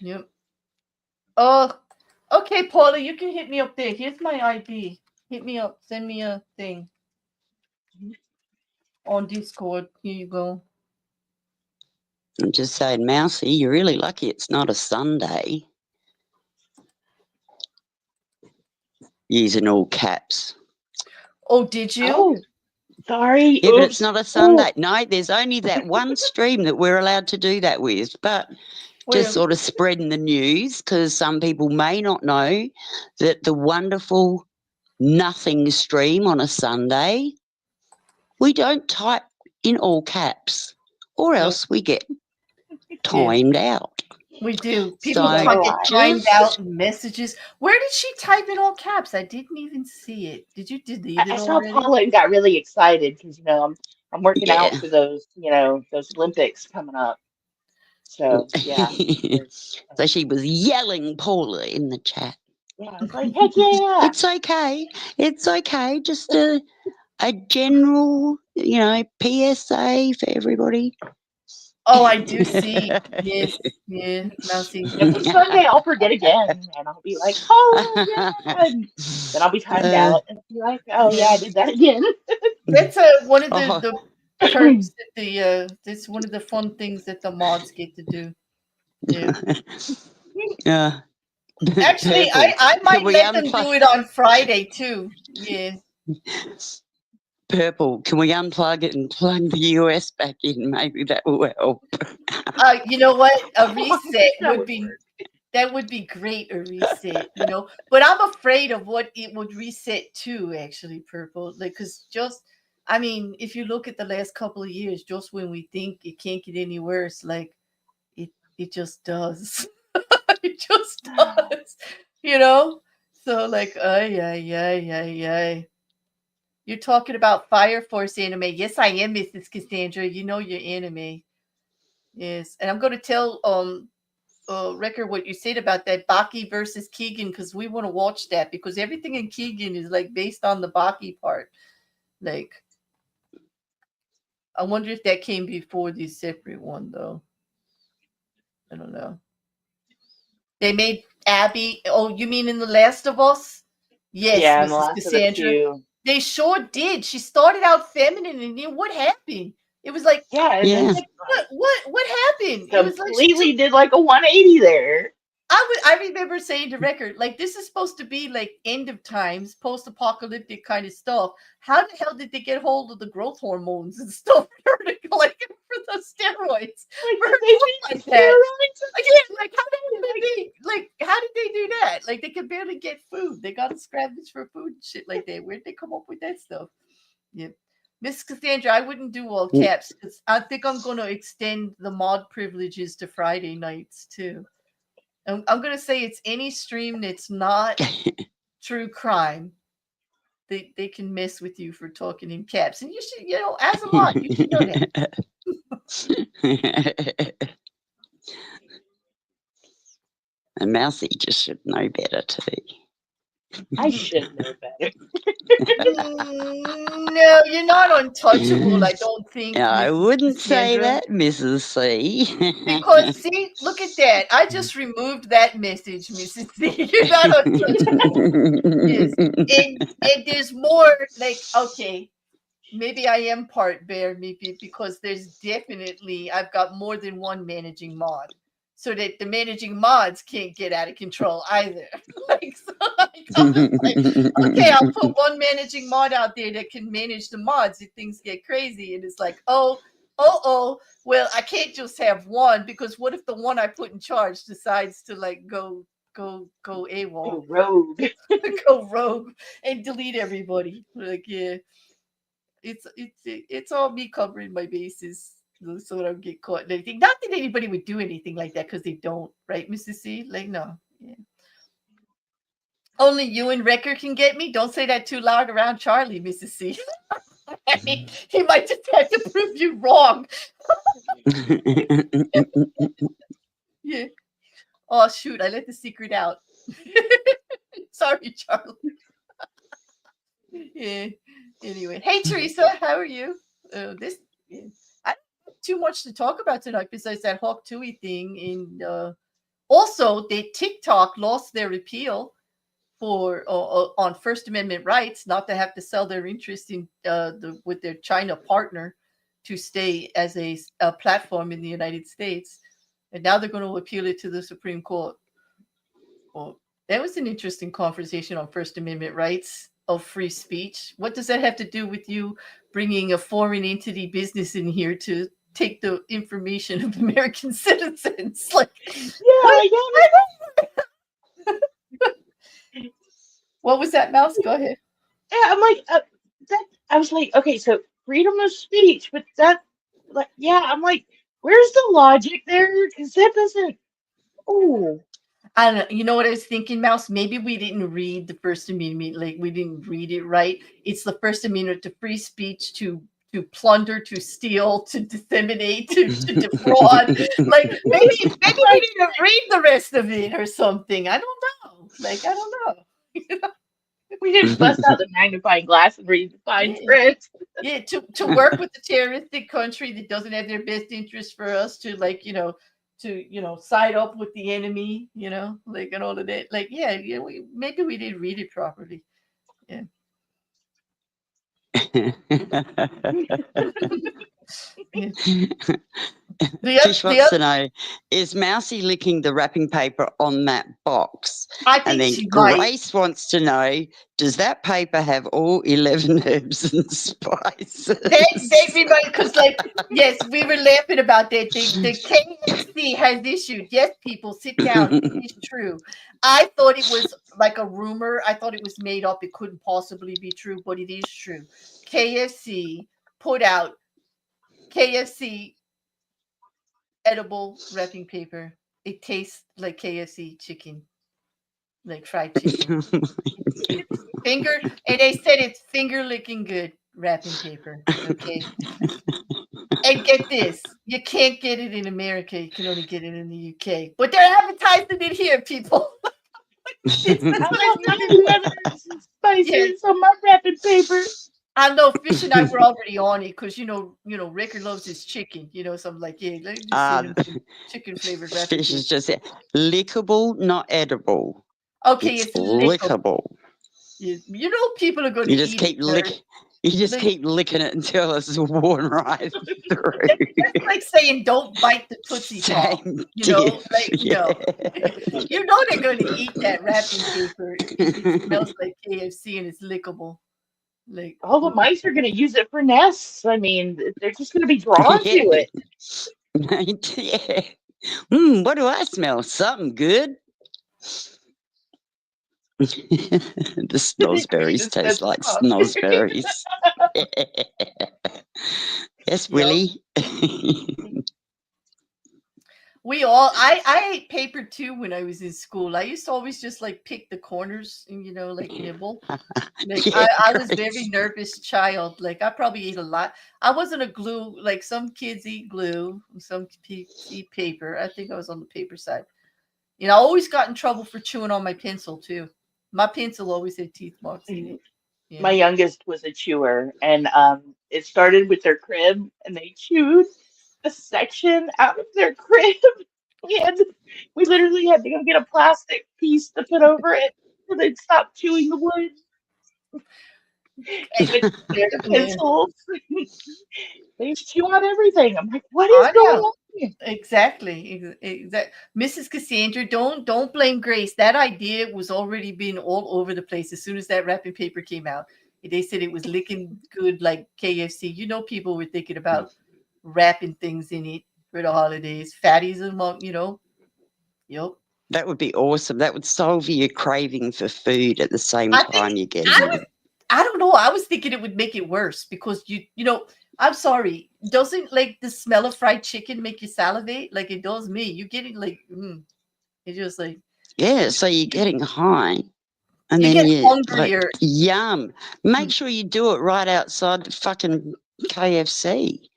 Yep. Oh, okay, Paula, you can hit me up there. Here's my ID. Hit me up. Send me a thing on Discord. Here you go. I'm just saying, Mousy, you're really lucky it's not a Sunday. Using all caps. Oh, did you? Oh, sorry. Yeah, but it's Oops. not a Sunday. No, there's only that one stream that we're allowed to do that with. But just sort of spreading the news, because some people may not know that the wonderful nothing stream on a Sunday, we don't type in all caps, or else we get timed out. We do. So People can't get timed just out messages. Where did she type in all caps? I didn't even see it. Did you delete I it saw already? Paula and got really excited because I'm working out yeah. for those those Olympics coming up. So yeah, So she was yelling Paula in the chat. yeah. I was like, heck yeah! It's okay. It's okay. Just a general, PSA for everybody. Oh, I do see. Yes, yeah. Mousy. If it's Sunday, I'll forget again, and I'll be like, Paula, yeah. And then I'll be timed out, and be like, oh yeah, I did that again. That's one of Oh. the perks that it's one of the fun things that the mods get to do. Yeah. Yeah. Actually, Purple. I might Can we let them do it on Friday too. Yeah. Purple, can we unplug it and plug the US back in? Maybe that will help. You know what? A reset That would would be work. that would be great, a reset, But I'm afraid of what it would reset to, actually, Purple. Like, because if you look at the last couple of years, just when we think it can't get any worse, like it just does. It just does, So like, ay, ay, ay, ay, ay. You're talking about Fire Force anime. Yes, I am, Mrs. Cassandra. You know your anime. Yes, and I'm going to tell Record what you said about that Baki versus Keegan, because we want to watch that, because everything in Keegan is like based on the Baki part. Like, I wonder if that came before the separate one though. I don't know. They made Abby. Oh, you mean in The Last of Us? Yes, Yeah, and the Mrs. last of us Cassandra. too. They sure did. She started out feminine, and then what happened? It was like, Yeah, and Yeah. then what happened? It was like she completely did like a 180 there. I remember saying to Record, like, this is supposed to be like end of times, post-apocalyptic kind of stuff. How the hell did they get hold of the growth hormones and stuff for the steroids? Like, they Like need that. steroids. Again, how did they do that? Like, they could barely get food. They got to scavenge for food and shit like that. Where'd they come up with that stuff? Yep. Miss Cassandra, I wouldn't do all caps, because I think I'm going to extend the mod privileges to Friday nights too. I'm going to say it's any stream that's not true crime. They can mess with you for talking in caps. And you should, as a mod, you should know that. And Mousy just should know better too. I should know better. No, you're not untouchable, I don't think. I Mrs. wouldn't say Cassandra. that, Mrs. C. Because, see, look at that. I just removed that message, Mrs. C. You're not untouchable. Yes. And there's more, like, okay, maybe I am part bear, maybe, because there's definitely, I've got more than one managing mod, so that the managing mods can't get out of control either. Okay, I'll put one managing mod out there that can manage the mods if things get crazy. And it's like, oh, well, I can't just have one, because what if the one I put in charge decides to like go AWOL, Go rogue. go rogue, and delete everybody? Like, yeah, it's all me covering my bases, so I don't get caught in anything. Not that anybody would do anything like that, because they don't, right, Mrs. C? Like, no, yeah. Only you and Wrecker can get me. Don't say that too loud around Charlie, Mrs. C. I mean, he might just have to prove you wrong. Yeah. Oh shoot! I let the secret out. Sorry, Charlie. Yeah. Anyway, hey Teresa, how are you? This I don't have too much to talk about tonight besides that Hawk Tui thing. And also, they TikTok lost their appeal for on First Amendment rights, not to have to sell their interest in with their China partner to stay as a platform in the United States, and now they're going to appeal it to the Supreme Court. Well, that was an interesting conversation on First Amendment rights of free speech. What does that have to do with you bringing a foreign entity business in here to take the information of American citizens? Like, what was that, Mouse? Go ahead. Yeah, I'm like, that. I was like, okay, so freedom of speech, but that, like, yeah, I'm like, where's the logic there? Because that doesn't. Oh, I don't know. You know what I was thinking, Mouse? Maybe we didn't read the First Amendment. Like, we didn't read it right. It's the First Amendment to free speech, to plunder, to steal, to disseminate, to defraud. Like, maybe we didn't read the rest of it or something. I don't know. Like, I don't know. we didn't bust out the magnifying glass and read the fine print. Yeah, to work with the terroristic country that doesn't have their best interest for us, to like, side up with the enemy, like, and all of that. Like, yeah, maybe we didn't read it properly. Yeah. Yeah. Tish wants to know, is Mousy licking the wrapping paper on that box? I think and then she Grace wants to know, does that paper have all 11 herbs and spices? They'd be right, because, like, yes, we were laughing about that. The KFC has issued. Yes, people, sit down. It's true. I thought it was like a rumor. I thought it was made up. It couldn't possibly be true, but it is true. KFC put out KFC edible wrapping paper. It tastes like KFC chicken, like fried chicken. Finger, and they said it's finger licking good wrapping paper. Okay. And get this, you can't get it in America. You can only get it in the UK. But they're advertising it here, people. It's not spices on my wrapping paper. I know Fish and I were already on it because Ricker loves his chicken. So I'm like, yeah, let me just say chicken flavored wrapping. Fish is just lickable, not edible. Okay, it's lickable. People are going to just keep licking. You just keep licking it until it's worn right through. It's like saying, "Don't bite the Tootsie Pop." They're going to eat that wrapping paper. It smells like KFC and it's lickable. Like, all the mice are going to use it for nests. I mean, they're just going to be drawn to it. Yeah. What do I smell? Something good. The snozberries taste like snozberries. Yes, Willie. I ate paper too when I was in school. I used to always just like pick the corners and like nibble. Like, I was a very nervous child. Like, I probably ate a lot. I wasn't a glue. Like, some kids eat glue, some eat paper. I think I was on the paper side. I always got in trouble for chewing on my pencil too. My pencil always had teeth marks in it. Yeah. My youngest was a chewer, and it started with their crib, and they chewed a section out of their crib. We literally had to go get a plastic piece to put over it so they'd stop chewing the wood. And with their pencils, they chew on everything. I'm like, what is going on here? Exactly. Mrs. Cassandra, don't blame Grace. That idea was already been all over the place as soon as that wrapping paper came out. They said it was licking good like KFC. People were thinking about wrapping things in it for the holidays. Fatties among, Yep. That would be awesome. That would solve your craving for food at the same time you get it. I don't know. I was thinking it would make it worse because I'm sorry. Doesn't like the smell of fried chicken make you salivate? Like it does me. You get it like, it's just like. Yeah, so you're getting high. And You then get you hungrier. like, yum. Make Mm. sure you do it right outside the fucking KFC.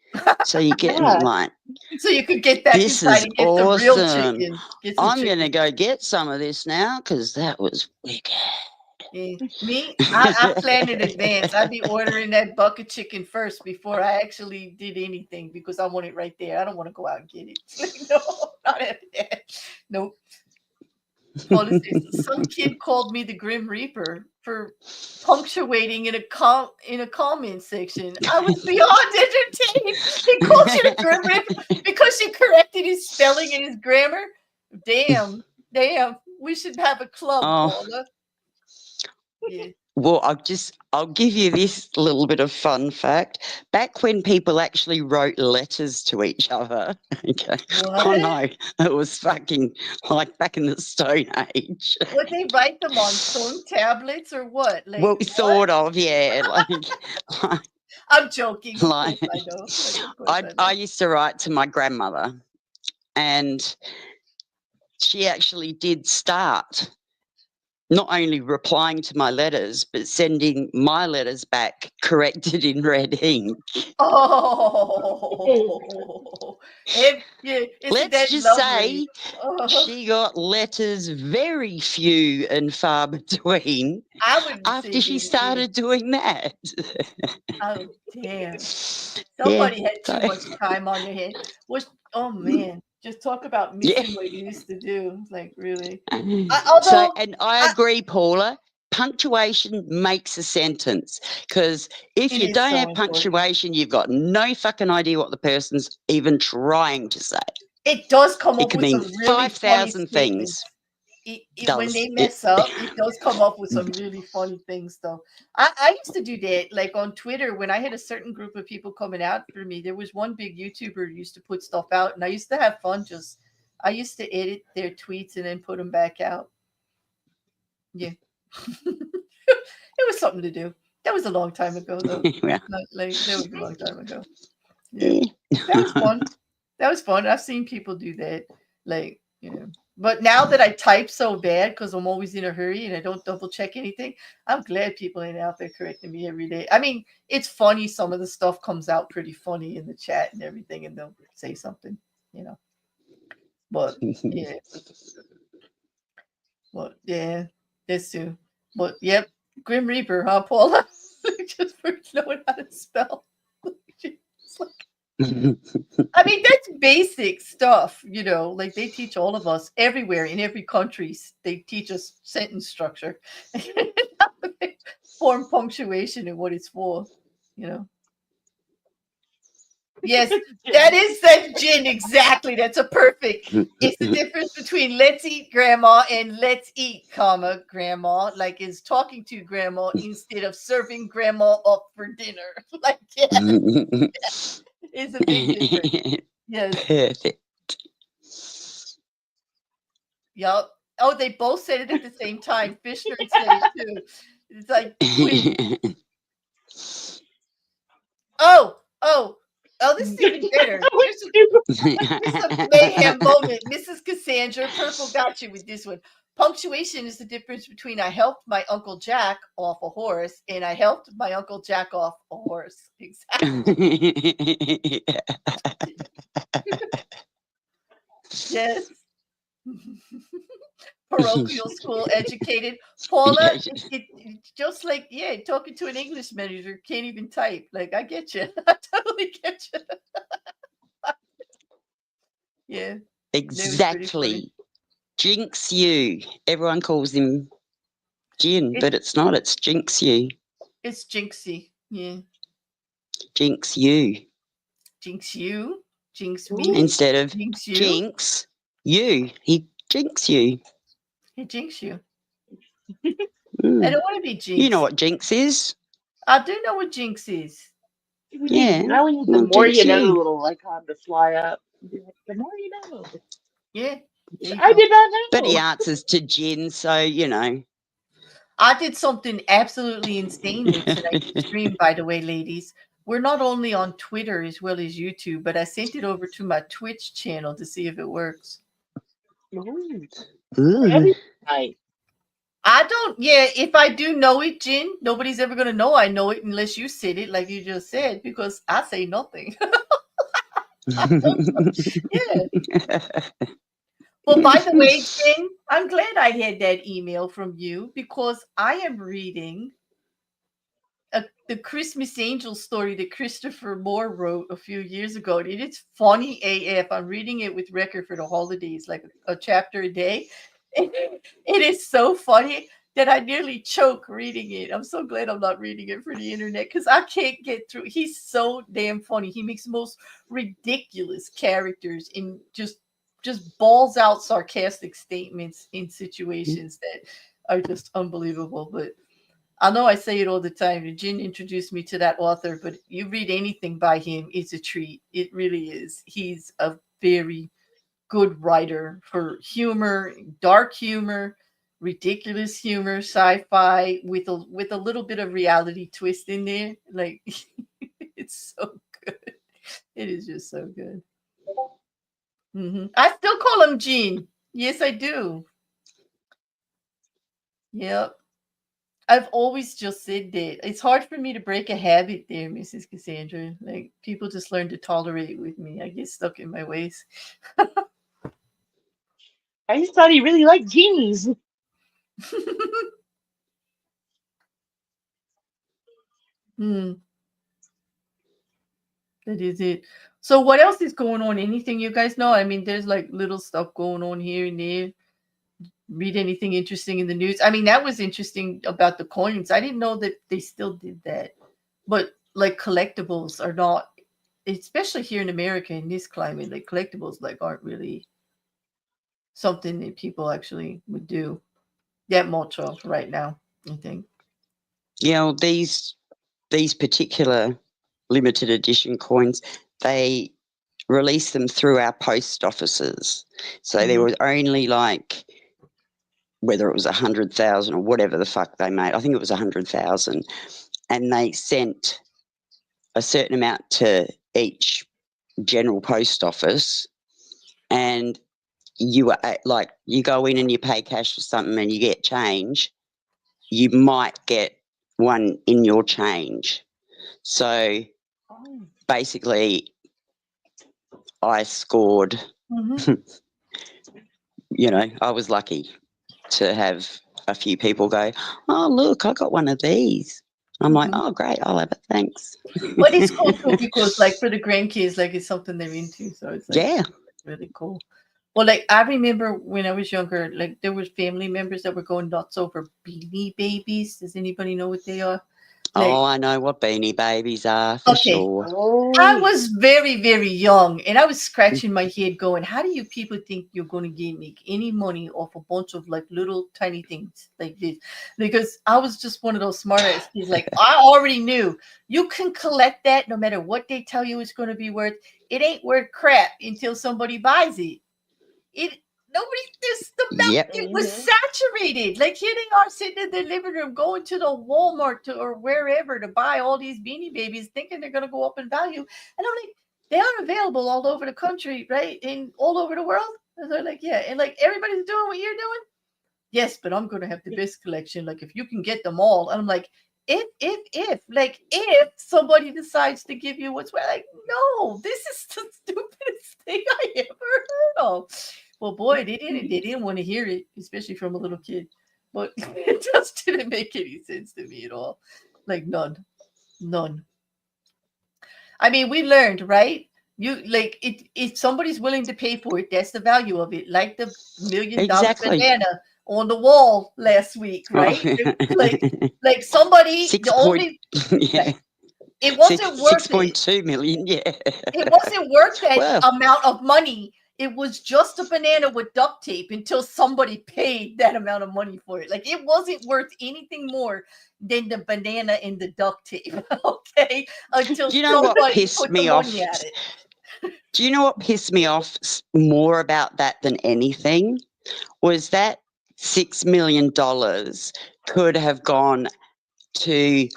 So you get Yeah. like, So you could get back this inside is and get the real awesome. chicken. Get some I'm going to chicken. go get some of this now because that was wicked. Yeah. Me, I plan in advance. I'd be ordering that bucket chicken first before I actually did anything because I want it right there. I don't want to go out and get it. No, not having that. Nope. Paula says, some kid called me the Grim Reaper for punctuating in a comment section. I was beyond entertained. He called you the Grim Reaper because you corrected his spelling and his grammar. Damn. We should have a club, Oh. Paula. Yeah. Well, I'll give you this little bit of fun fact. Back when people actually wrote letters to each other, okay. What? Oh no, it was fucking like back in the Stone Age. Would they write them on stone tablets or what? Like, Well, what? sort of, yeah. I'm joking. Of Like, course I know. Like, of course I know. I used to write to my grandmother, and she actually did start not only replying to my letters, but sending my letters back corrected in red ink. Oh, isn't Let's that just lovely? say she got letters very few and far between I wouldn't say after she very few. started doing that. Oh, damn. Somebody had too much time on their hand. Oh, man. Just talk about missing what you used to do. Like, really? And I agree, Paula. Punctuation makes a sentence, because if It you is don't so have important. punctuation, you've got no fucking idea what the person's even trying to say. It does come It up could with mean some really funny 5,000 statements. things. When they mess up, it does come up with some really funny things, though. I used to do that, like on Twitter, when I had a certain group of people coming out for me. There was one big YouTuber who used to put stuff out, and I used to have fun. I used to edit their tweets and then put them back out. Yeah, it was something to do. That was a long time ago, though. Yeah. That was a long time ago. Yeah, that was fun. That was fun. I've seen people do that, like, you know. But now that I type so bad because I'm always in a hurry and I don't double check anything, I'm glad people ain't out there correcting me every day. I mean, it's funny. Some of the stuff comes out pretty funny in the chat and everything, and they'll say something, you know. But yeah, that's too. But yep, Grim Reaper, huh, Paula? Just for knowing how to spell. It's like, I mean, that's basic stuff, you know, like they teach all of us everywhere in every country. They teach us sentence structure, form punctuation and what it's for, you know. Yes, that gin. Exactly. That's a perfect. It's the difference between let's eat grandma and let's eat, comma, grandma, like is talking to grandma instead of serving grandma up for dinner. Like, yes. It's a big difference. Yes. Perfect. Yup. Oh, they both said it at the same time. Fishner and Slade too. It's like twins. Oh, this is even better. Here's a mayhem moment. Mrs. Cassandra, Purple got you with this one. Punctuation is the difference between I helped my Uncle Jack off a horse and I helped my Uncle Jack off a horse. Exactly. Yes. Parochial school educated. Paula, it's just like, talking to an English major, can't even type. Like, I get you. I totally get you. Yeah. Exactly. Jinx you. Everyone calls him Gin, but it's not. It's Jinx you. It's Jinxie. Yeah. Jinx you. Jinx you. Jinx me. Instead of Jinx you. Jinx you. He jinx you. He jinx you. Mm. I don't want to be jinxed. You know what Jinx is? I do know what Jinx is. Yeah. Now we need the more you know little icon to fly up. The more you know. Yeah. I did not know. But he answers to Gin, so you know. I did something absolutely insane with tonight's stream, by the way, ladies. We're not only on Twitter as well as YouTube, but I sent it over to my Twitch channel to see if it works. Ooh. Every night. I don't. Yeah, if I do know it, Jin, nobody's ever gonna know I know it unless you said it, like you just said, because I say nothing. Yeah. Well, by the way, Jin, I'm glad I had that email from you because I am reading the Christmas Angel story that Christopher Moore wrote a few years ago. And it's funny AF. I'm reading it with Record for the holidays, like a chapter a day. It is so funny that I nearly choke reading it. I'm so glad I'm not reading it for the internet because I can't get through. He's so damn funny. He makes the most ridiculous characters and just balls out sarcastic statements in situations that are just unbelievable. But I know I say it all the time. Jen introduced me to that author, but you read anything by him, it's a treat. It really is. He's a very good writer for humor, dark humor, ridiculous humor, sci-fi with a little bit of reality twist in there. Like it's so good. It is just so good. I still call him Gene. Yes, I do. Yep. I've always just said that. It's hard for me to break a habit there, Mrs. Cassandra. Like people just learn to tolerate with me. I get stuck in my ways. I just thought he really liked jeans. Hmm. That is it. So what else is going on? Anything you guys know? I mean, there's like little stuff going on here and there. Read anything interesting in the news? I mean, that was interesting about the coins. I didn't know that they still did that. But like collectibles are not, especially here in America in this climate, like collectibles like aren't really something that people actually would do that much of right now, I think. Yeah, well, these particular limited edition coins, they release them through our post offices. So there was only like, whether it was 100,000 or whatever the fuck they made, I think it was 100,000, and they sent a certain amount to each general post office, and you were like, you go in and you pay cash for something and you get change, you might get one in your change. So basically, I scored, I was lucky to have a few people go, oh, look, I got one of these. I'm like, oh, great, I'll have it, thanks. But it's cool too because, like, for the grandkids, like, it's something they're into. So it's like, yeah, really cool. Well, like, I remember when I was younger, like, there were family members that were going nuts over Beanie Babies. Does anybody know what they are? Like, I know what Beanie Babies are for sure. I was very, very young and I was scratching my head going, how do you people think you're going to make any money off a bunch of like little tiny things like this? Because I was just one of those smart ass kids. Like I already knew you can collect that no matter what they tell you it's going to be worth. It ain't worth crap until somebody buys it. It was saturated. Like here they are sitting in their living room, going to the Walmart or wherever to buy all these Beanie Babies, thinking they're going to go up in value. And I'm like, they are available all over the country, right? And all over the world. And they're like, yeah. And like everybody's doing what you're doing. Yes, but I'm going to have the best collection. Like if you can get them all. And I'm like, if somebody decides to give you what's like, no, this is the stupidest thing I ever heard of. Well, boy, they didn't want to hear it, especially from a little kid. But it just didn't make any sense to me at all. Like none. I mean, we learned, right? You like it if somebody's willing to pay for it, that's the value of it. Like the $1 million banana on the wall last week, right? Like somebody the only it wasn't worth 6.2 million, yeah. It wasn't worth that amount of money. It was just a banana with duct tape until somebody paid that amount of money for it. Like it wasn't worth anything more than the banana and the duct tape. Okay. Until somebody put the money at it. Do you know what pissed me off more about that than anything? Was that $6 million could have gone to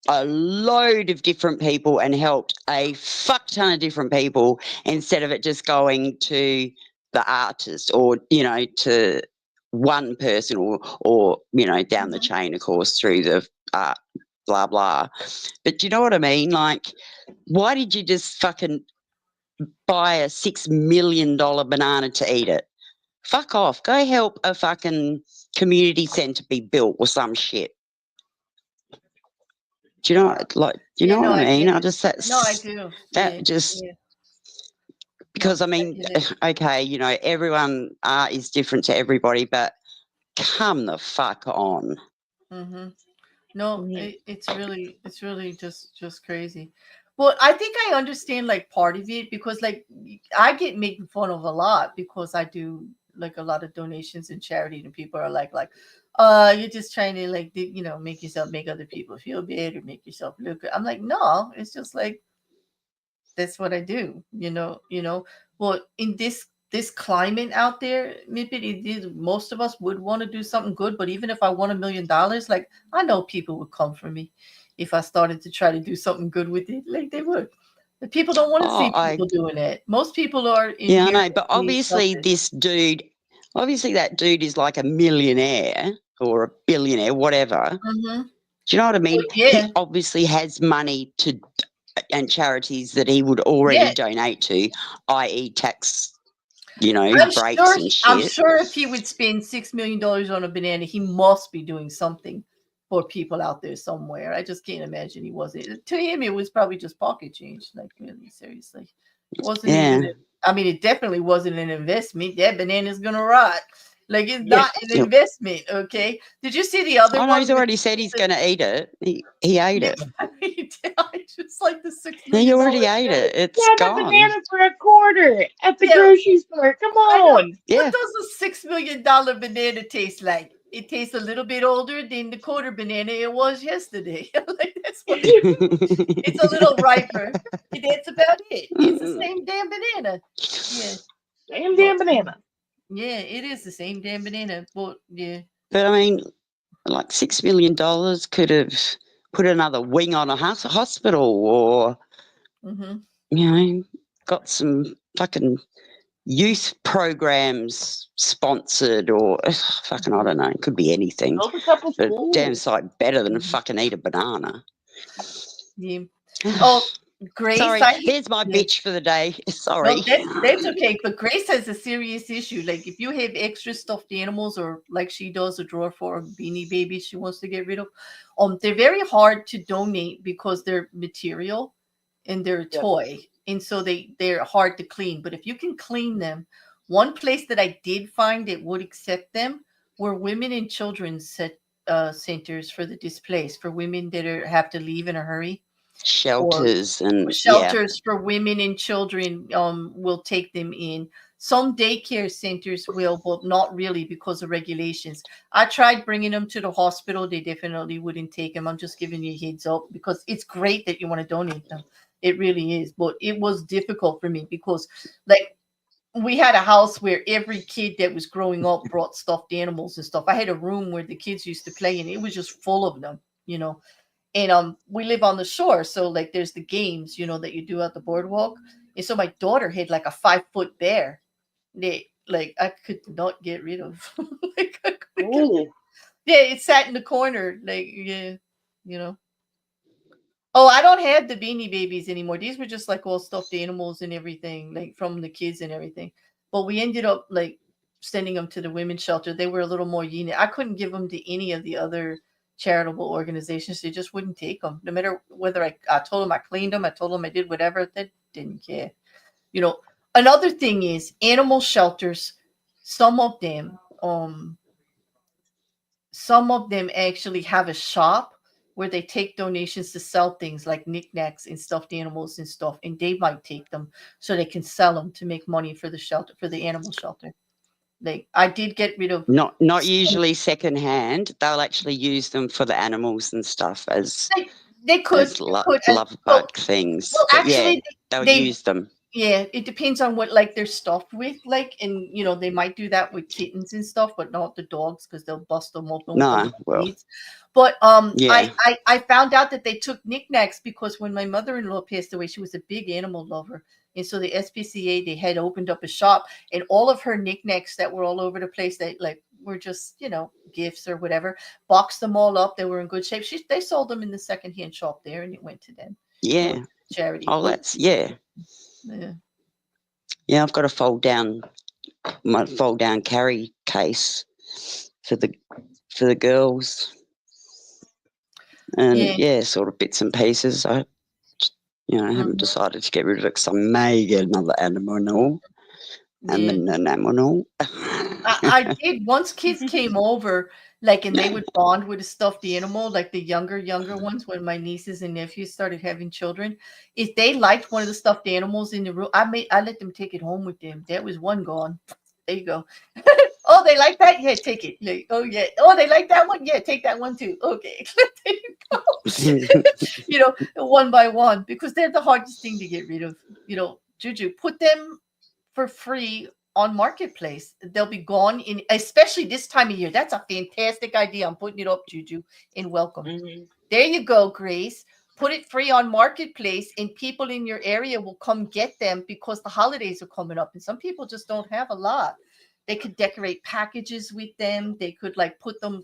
a load of different people and helped a fuck ton of different people instead of it just going to the artist or, to one person or down the chain, of course, through the blah blah. But do you know what I mean? Like, why did you just fucking buy a $6 million banana to eat it? Fuck off. Go help a fucking community centre be built or some shit. Do you know what No, I I mean? get I it. just No, I do. that just Yeah. because No, I mean, get it. okay, everyone is different to everybody, but come the fuck on. Mm-hmm. No, Mhm. it's really just crazy. Well, I think I understand like part of it because like I get making fun of a lot because I do like a lot of donations and charity and people are like you're just trying to like make other people feel bad or make yourself look good. I'm like, no, it's just like that's what I do, Well, in this climate out there, maybe most of us would want to do something good, but even if I won $1 million, like I know people would come for me if I started to try to do something good with it, like they would. The people don't want to Oh, see people doing it. Most people are in yeah, I here know, but obviously that dude is like a millionaire or a billionaire, whatever. Mm-hmm. Do you know what I mean? Yeah, He obviously has money and charities that he would already yeah. donate to, i.e. tax, I'm breaks sure. and I'm shit. sure if he would spend $6 million on a banana, he must be doing something for people out there somewhere. I just can't imagine he wasn't. To him, it was probably just pocket change. Like really, seriously, it wasn't Yeah. even. I mean, it definitely wasn't an investment. That banana's gonna rot. Like it's Yeah. not an investment. Okay. Did you see the other I know one? he's already said he's going to eat it. He ate Yeah, it. I just like the $6 He million. already ate it. It's Got a gone. banana for a quarter at the Yeah, grocery store. Come I know. on. Yeah. What does a $6 million banana taste like? It tastes a little bit older than the quarter banana it was yesterday. Like that's what it's a little riper. That's about it. It's the same damn banana. Yeah, Damn but damn banana. yeah, it is the same damn banana. But yeah, But I mean, like $6 million could have put another wing on a hospital or, mm-hmm. got some fucking youth programs sponsored or fucking, I don't know, it could be anything. Build a couple But damn schools. sight better than fucking eat a banana. Yeah. Oh, Grace, Sorry, there's my yeah. bitch for the day. No, Sorry. that's okay. But Grace has a serious issue. Like if you have extra stuffed animals, or like she does a drawer for a beanie baby she wants to get rid of, they're very hard to donate because they're material and they're a Yep. toy, and so they're hard to clean. But if you can clean them, one place that I did find that would accept them were women and children's centers for the displaced, for women that have to leave in a hurry, or Shelters and, yeah. shelters for women and children will take them in. Some daycare centers will, but not really because of regulations. I tried bringing them to the hospital. They definitely wouldn't take them. I'm just giving you a heads up because it's great that you want to donate them. It really is. But it was difficult for me because, like, we had a house where every kid that was growing up brought stuffed animals and stuff. I had a room where the kids used to play, and it was just full of them, And we live on the shore, so like there's the games, that you do at the boardwalk. And so my daughter had like a 5-foot bear that like I could not get rid of. Like I couldn't get Ooh. Yeah, it sat in the corner, like yeah, you know. Oh, I don't have the beanie babies anymore. These were just like all stuffed animals and everything, like from the kids and everything. But we ended up like sending them to the women's shelter. They were a little more unique. I couldn't give them to any of the other charitable organizations. They just wouldn't take them. No matter whether I told them I cleaned them, I told them I did whatever, they didn't care. Another thing is animal shelters, some of them, actually have a shop where they take donations to sell things like knickknacks and stuffed animals and stuff, and they might take them so they can sell them to make money for the shelter, for the animal shelter. Like I did get rid of Not usually secondhand. They'll actually use them for the animals and stuff as they could, love bug things. well But yeah, actually they'll they use them. yeah, it depends on what like they're stuffed with, like, and they might do that with kittens and stuff, but not the dogs because they'll bust them open with No, the well, weeds. But yeah. I found out that they took knickknacks because when my mother-in-law passed away, she was a big animal lover, and so the SPCA, they had opened up a shop, and all of her knickknacks that were all over the place, that like were just, gifts or whatever. Boxed them all up. They were in good shape. They sold them in the secondhand shop there, and it went to them. Yeah. Charity. Oh, that's, yeah. Yeah. Yeah, I've got my fold down carry case for the girls. And Yeah. sort of bits and pieces. I haven't decided to get rid of it because I may get another animal. And Yeah. then an animal. I did once kids came over, and they would bond with a stuffed animal, like the younger ones, when my nieces and nephews started having children. If they liked one of the stuffed animals in the room, I let them take it home with them. There was one gone. There you go. Oh, they like that? Yeah, take it. Like, oh yeah. Oh, they like that one? Yeah, take that one too. Okay. There you go. One by one, because they're the hardest thing to get rid of. Juju, put them for free on Marketplace. They'll be gone especially this time of year. That's a fantastic idea. I'm putting it up, Juju, and welcome. There you go, Grace. Put it free on Marketplace, and people in your area will come get them because the holidays are coming up, and some people just don't have a lot. They could decorate packages with them. They could put them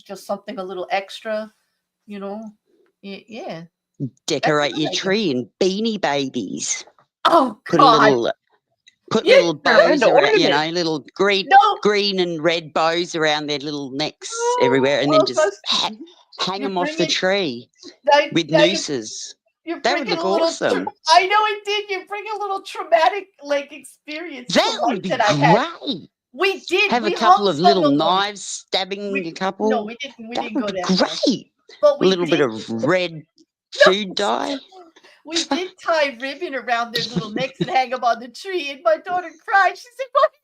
just something a little extra, Yeah. Decorate your tree in beanie babies. Oh Put God. little bows around, little green No. and red bows around their little necks everywhere, and then just hang them off the tree with nooses. That would look awesome. I know it did. You bring a little traumatic experience. That would be great. We did. Have a couple of little knives stabbing a couple. No, we didn't. We didn't go that great. But a little bit of red food dye. We did tie ribbon around their little necks and hang them on the tree. And my daughter cried. She said, "Mommy,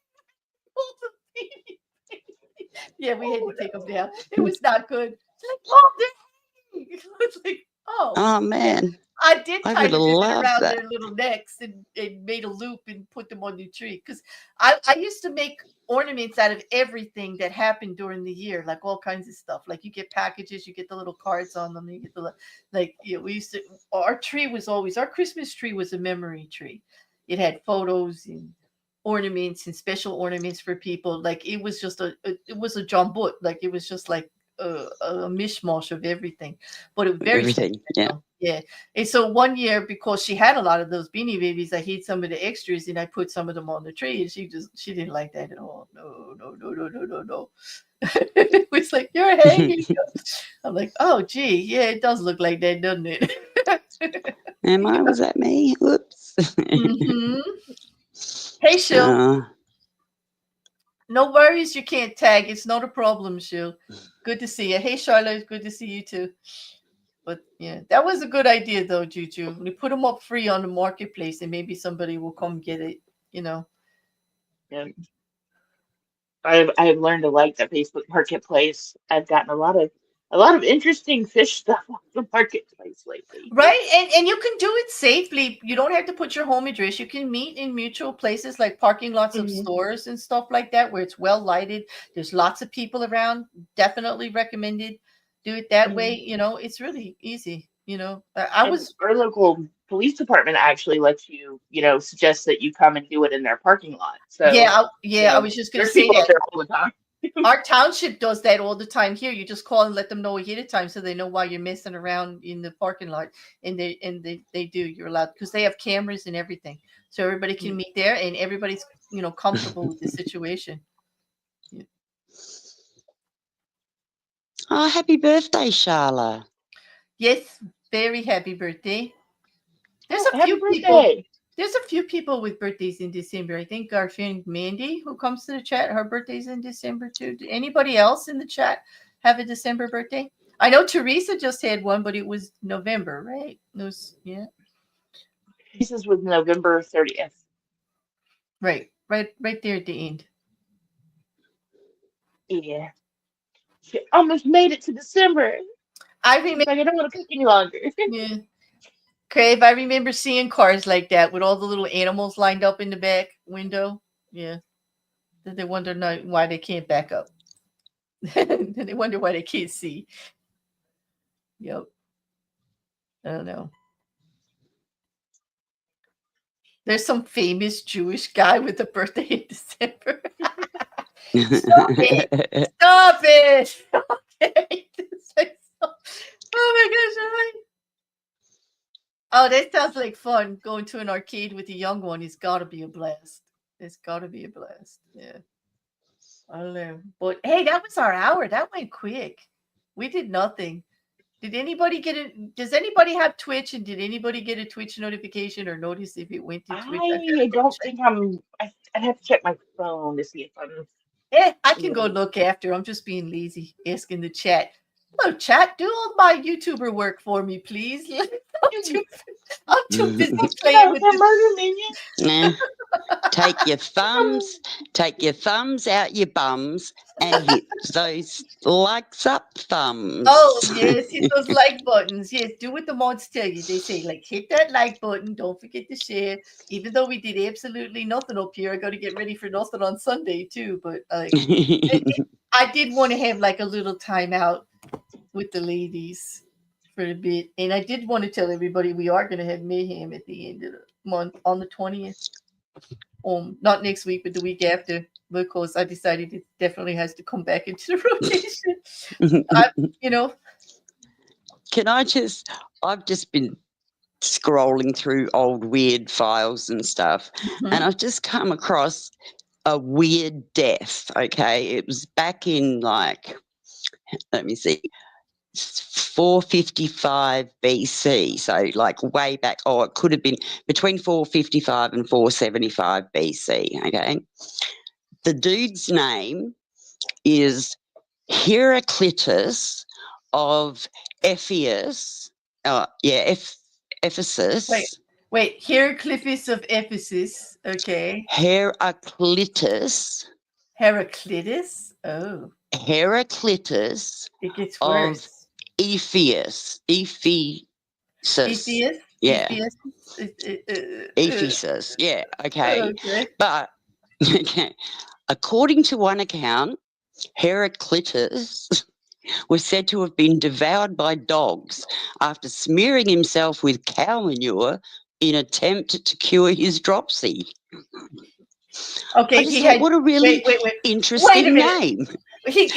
yeah, we had to take them down. It was not good." She's like, "Mom, they're hanging." It's like, oh man. I did tie the ribbon around that. their little necks and made a loop and put them on the tree. Because I used to make ornaments out of everything that happened during the year, like all kinds of stuff. Like you get packages, you get the little cards on them, you get the we used to. Our Christmas tree was a memory tree. It had photos and ornaments and special ornaments for people. Like it was just it was a jambut. Like it was just like a mishmash of everything, but it was very everything. Yeah. And so one year, because she had a lot of those Beanie Babies, I hid some of the extras and I put some of them on the tree, and she didn't like that at all. No. It was like, "You're hanging." I'm like, "Oh gee, yeah, it does look like that, doesn't it?" Was that me? Whoops. Hey, Shil. No worries, you can't tag. It's not a problem, Shil. Good to see you. Hey, Charlotte, good to see you too. But yeah, that was a good idea though, Juju. We put them up free on the Marketplace, and maybe somebody will come get it. Yeah. I've learned to like the Facebook Marketplace. I've gotten a lot of interesting fish stuff on the Marketplace lately. Right, and you can do it safely. You don't have to put your home address. You can meet in mutual places like parking lots of stores and stuff like that, where it's well lighted. There's lots of people around. Definitely recommended. Do it that way. It's really easy. Our local police department actually lets you, suggest that you come and do it in their parking lot. So I was just going to say that. There all the time. Our township does that all the time here. You just call and let them know ahead of time so they know why you're messing around in the parking lot, and they do. You're allowed, because they have cameras and everything, so everybody can meet there and everybody's comfortable with the situation. Yeah. Oh, happy birthday, Charla. Yes, very happy birthday. There's a happy few birthday. people. There's a few people with birthdays in December. I think our friend Mandy, who comes to the chat, her birthday's in December too. Did anybody else in the chat have a December birthday? I know Teresa just had one, but it was November, right? It was, yeah. Teresa's was November 30th. Right there at the end. Yeah. She almost made it to December. I remember. I don't want to cook any longer. Yeah. Crave, I remember seeing cars like that with all the little animals lined up in the back window. Yeah. Then they wonder why they can't back up. Then they wonder why they can't see. Yep. I don't know. There's some famous Jewish guy with a birthday in December. Stop it! Stop it! Okay. Oh my gosh! Oh, that sounds like fun. Going to an arcade with a young one. It's got to be a blast. It's got to be a blast. Yeah. I don't know. But hey, that was our hour. That went quick. We did nothing. Did anybody get it? Does anybody have Twitch? And did anybody get a Twitch notification or notice if it went to Twitch? I don't think I'd have to check my phone to see if I'm. Yeah, I can go look after. I'm just being lazy, asking the chat. Hello, chat. Do all my YouTuber work for me, please. I'm too busy playing with this. Murder minion. Nah. Take your thumbs out your bums and hit those likes up thumbs. Oh, yes, hit those like buttons. Yes, do what the mods tell you. They say, like, hit that like button. Don't forget to share. Even though we did absolutely nothing up here, I got to get ready for nothing on Sunday, too. But I did want to have, like, a little time out with the ladies for a bit. And I did want to tell everybody we are going to have Mayhem at the end of the month on the 20th. Not next week, but the week after, because I decided it definitely has to come back into the rotation. I've just been scrolling through old weird files and stuff, and I've just come across a weird death. Okay, it was back in let me see, 455 BC. So like way back. Oh, it could have been between 455 and 475 BC. Okay, the dude's name is Heraclitus of Ephesus. Ephesus. Wait, Heraclitus of Ephesus. Okay. Heraclitus. Oh. Heraclitus. It gets worse. Of Ephesus. Yeah. Ephesus. Yeah. Okay. But according to one account, Heraclitus was said to have been devoured by dogs after smearing himself with cow manure in attempt to cure his dropsy. Okay, what a really interesting name. He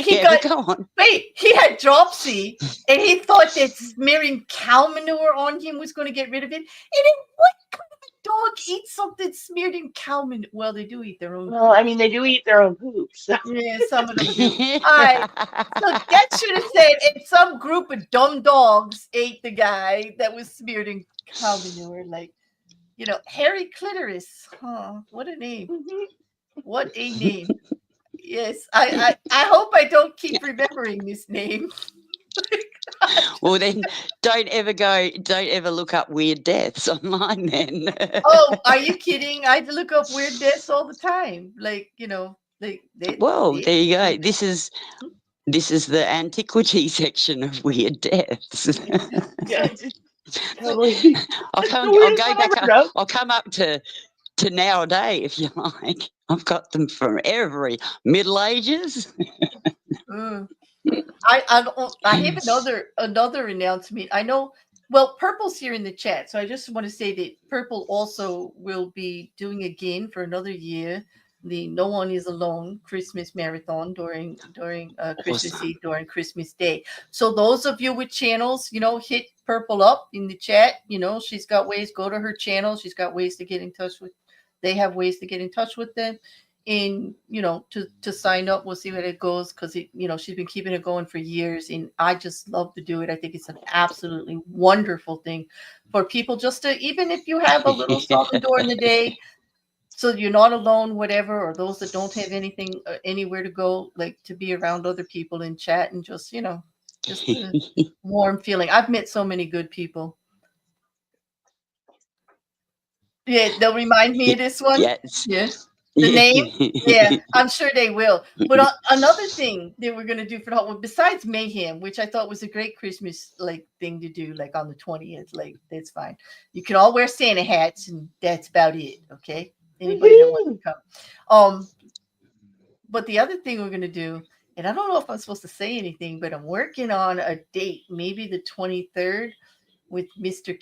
go on. He had dropsy, and he thought that smearing cow manure on him was going to get rid of it. And then what kind of a dog eats something smeared in cow manure? Well, they do eat their own. Well, I mean, they do eat their own poop. So. Yeah, some of them do. All right. So that should have said, and some group of dumb dogs ate the guy that was smeared in cow manure. Like, hairy clitoris. Huh? What a name. What a name. Yes, I hope I don't keep remembering this name. Well, then don't ever look up weird deaths online then. Oh, are you kidding? I look up weird deaths all the time. Like, there you go. This is the antiquity section of weird deaths. Yeah, totally. I'll come up to nowadays if you like. I've got them from every Middle Ages. I have another announcement. I know. Well, Purple's here in the chat, so I just want to say that Purple also will be doing again for another year the No One Is Alone Christmas Marathon during Christmas Eve, during Christmas Day. So those of you with channels, hit Purple up in the chat. She's got ways. Go to her channel. She's got ways to get in touch with. They have ways to get in touch with them. And to sign up. We'll see where it goes, because she's been keeping it going for years, and I just love to do it. I think it's an absolutely wonderful thing for people, just to, even if you have a little something during the day, so you're not alone, whatever, or those that don't have anything anywhere to go, like to be around other people and chat, and just just a warm feeling. I've met so many good people. Yeah, they'll remind me of this one. Yes. Yeah. The name? Yeah, I'm sure they will. But another thing that we're going to do for the whole, besides Mayhem, which I thought was a great Christmas thing to do, like on the 20th, that's fine. You can all wear Santa hats, and that's about it. Okay, anybody that wants to come. But the other thing we're going to do, and I don't know if I'm supposed to say anything, but I'm working on a date, maybe the 23rd, with Mr.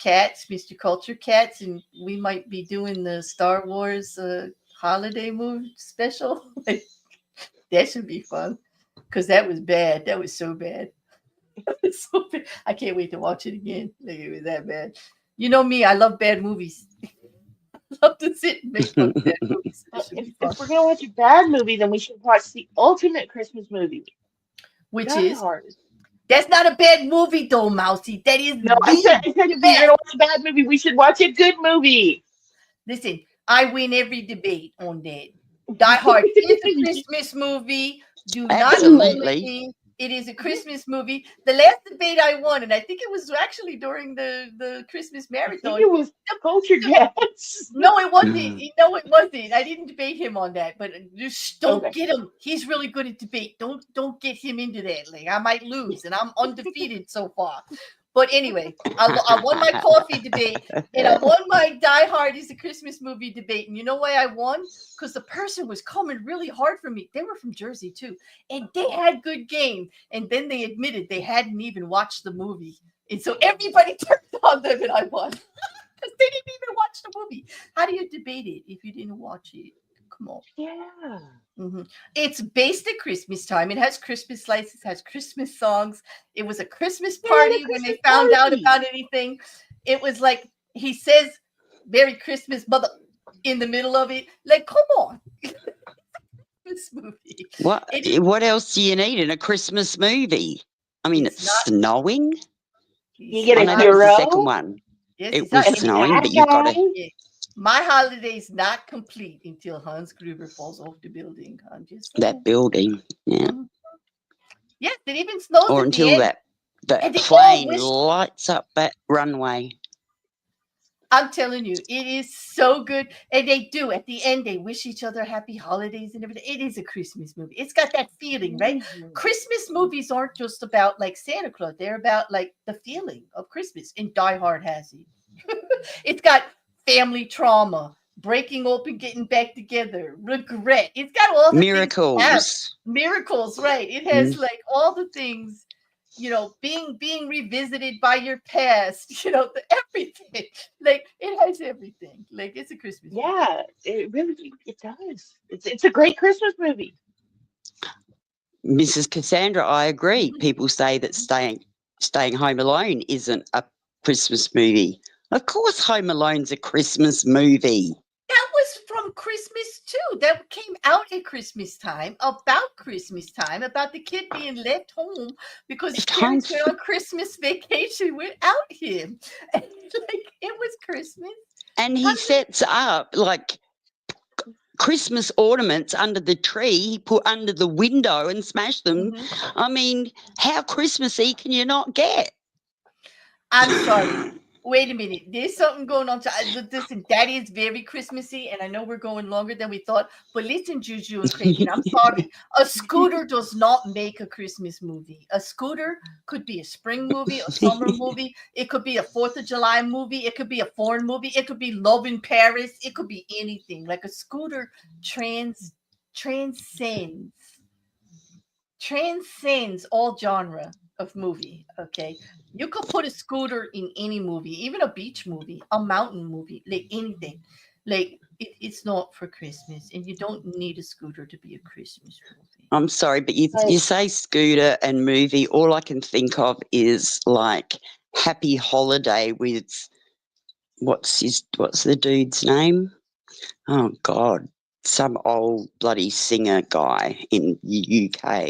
Culture Cats, and we might be doing the Star Wars holiday movie special. That should be fun because that was bad. That was so bad. That was so bad. I can't wait to watch it again. Like, it was that bad. You know me, I love bad movies. I love to sit and make fun of bad movies. That should be fun. If we're gonna watch a bad movie, then we should watch the ultimate Christmas movie, Which Die is Hard. that's not a bad movie though, Mousy. That is No, I said if the we're best. gonna watch a bad movie, we should watch a good movie. Listen, I win every debate on that. Die Hard is a Christmas movie. Do not Absolutely. me. It is a Christmas movie. The last debate I won, and I think it was actually during the Christmas I think marathon. it was Culture Cats. No, it wasn't. No, it wasn't. I didn't debate him on that, but just don't Okay. get him. He's really good at debate. Don't get him into that. Like, I might lose, and I'm undefeated so far. But anyway, I won my coffee debate, and I won my Die Hard is a Christmas movie debate. And you know why I won? Because the person was coming really hard for me. They were from Jersey too, and they had good game. And then they admitted they hadn't even watched the movie, and so everybody turned on them, and I won. Because they didn't even watch the movie. How do you debate it if you didn't watch it? Come on. Yeah. It's based at Christmas time. It has Christmas lights. It has Christmas songs. It was a Christmas party when they found out about anything. It was like he says, "Merry Christmas, mother," in the middle of it. Like, come on. This movie. What else do you need in a Christmas movie? I mean, it's snowing. You get I a know that was the hero. second one. Yes, It it's was not- snowing, bad but you've got to. guy. My holiday's not complete until Hans Gruber falls off the building. I'm just saying. That building, yeah. Yes, it even snows Or at until the end. that And they all plane wish- lights up that runway. I'm telling you, it is so good. And they do. At the end, they wish each other happy holidays and everything. It is a Christmas movie. It's got that feeling, right? Christmas movies aren't just about like Santa Claus. They're about like the feeling of Christmas. And Die Hard has it. It's got family trauma, breaking open, getting back together, regret. It's got all the Miracles. things. Miracles, right? It has like all the things, you know, being revisited by your past, you know, everything. Like, it has everything. Like, it's a Christmas movie. Yeah, it really it does. It's a great Christmas movie. Mrs. Cassandra, I agree. People say that staying home alone isn't a Christmas movie. Of course, Home Alone's a Christmas movie. That was from Christmas too. That came out at Christmas time, about the kid being left home because his parents went on Christmas vacation without him. And, like, it was Christmas. And he sets up like Christmas ornaments under the tree. He put under the window and smashed them. I mean, how Christmassy can you not get? I'm sorry. Wait a minute. There's something going on. Listen, that is very Christmassy, and I know we're going longer than we thought. But listen, Juju and Creighton, I'm sorry. A scooter does not make a Christmas movie. A scooter could be a spring movie, a summer movie. It could be a 4th of July movie. It could be a foreign movie. It could be Love in Paris. It could be anything. Like, a scooter transcends all genre of movie. Okay, you could put a scooter in any movie, even a beach movie, a mountain movie, like anything. Like, it's not for Christmas, and you don't need a scooter to be a Christmas movie. I'm sorry, but you say scooter and movie, all I can think of is like Happy Holiday with what's the dude's name? Oh God, some old bloody singer guy in the UK.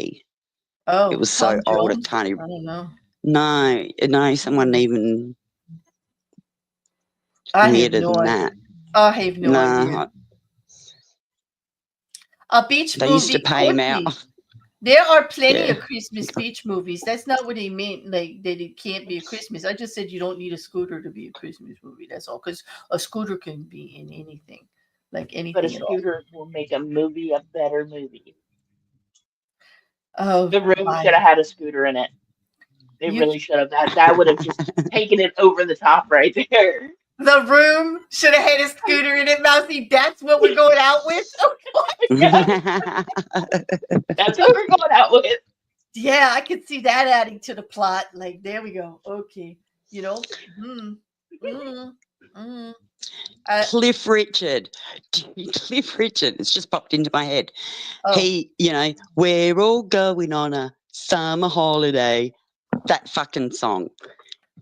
Oh, it was so Tom old. Jones? I can't I even. don't know. No, someone even I have weirder no than idea. that. I have no idea. A beach They movie. used to pay him could out. be. There are plenty Yeah. of Christmas beach movies. That's not what they meant, like that it can't be a Christmas. I just said you don't need a scooter to be a Christmas movie. That's all. Because a scooter can be in anything, like anything But a at all. scooter will make a movie a better movie. Oh, The Room my. should have had a scooter in it. They You- really should have. That would have just taken it over the top right there. The Room should have had a scooter in it, Mousy. That's what we're going out with. That's what we're going out with. Yeah, I could see that adding to the plot. Like, there we go. Okay, you know. Cliff Richard. Cliff Richard. It's just popped into my head. Oh, He, we're all going on a summer holiday. That fucking song.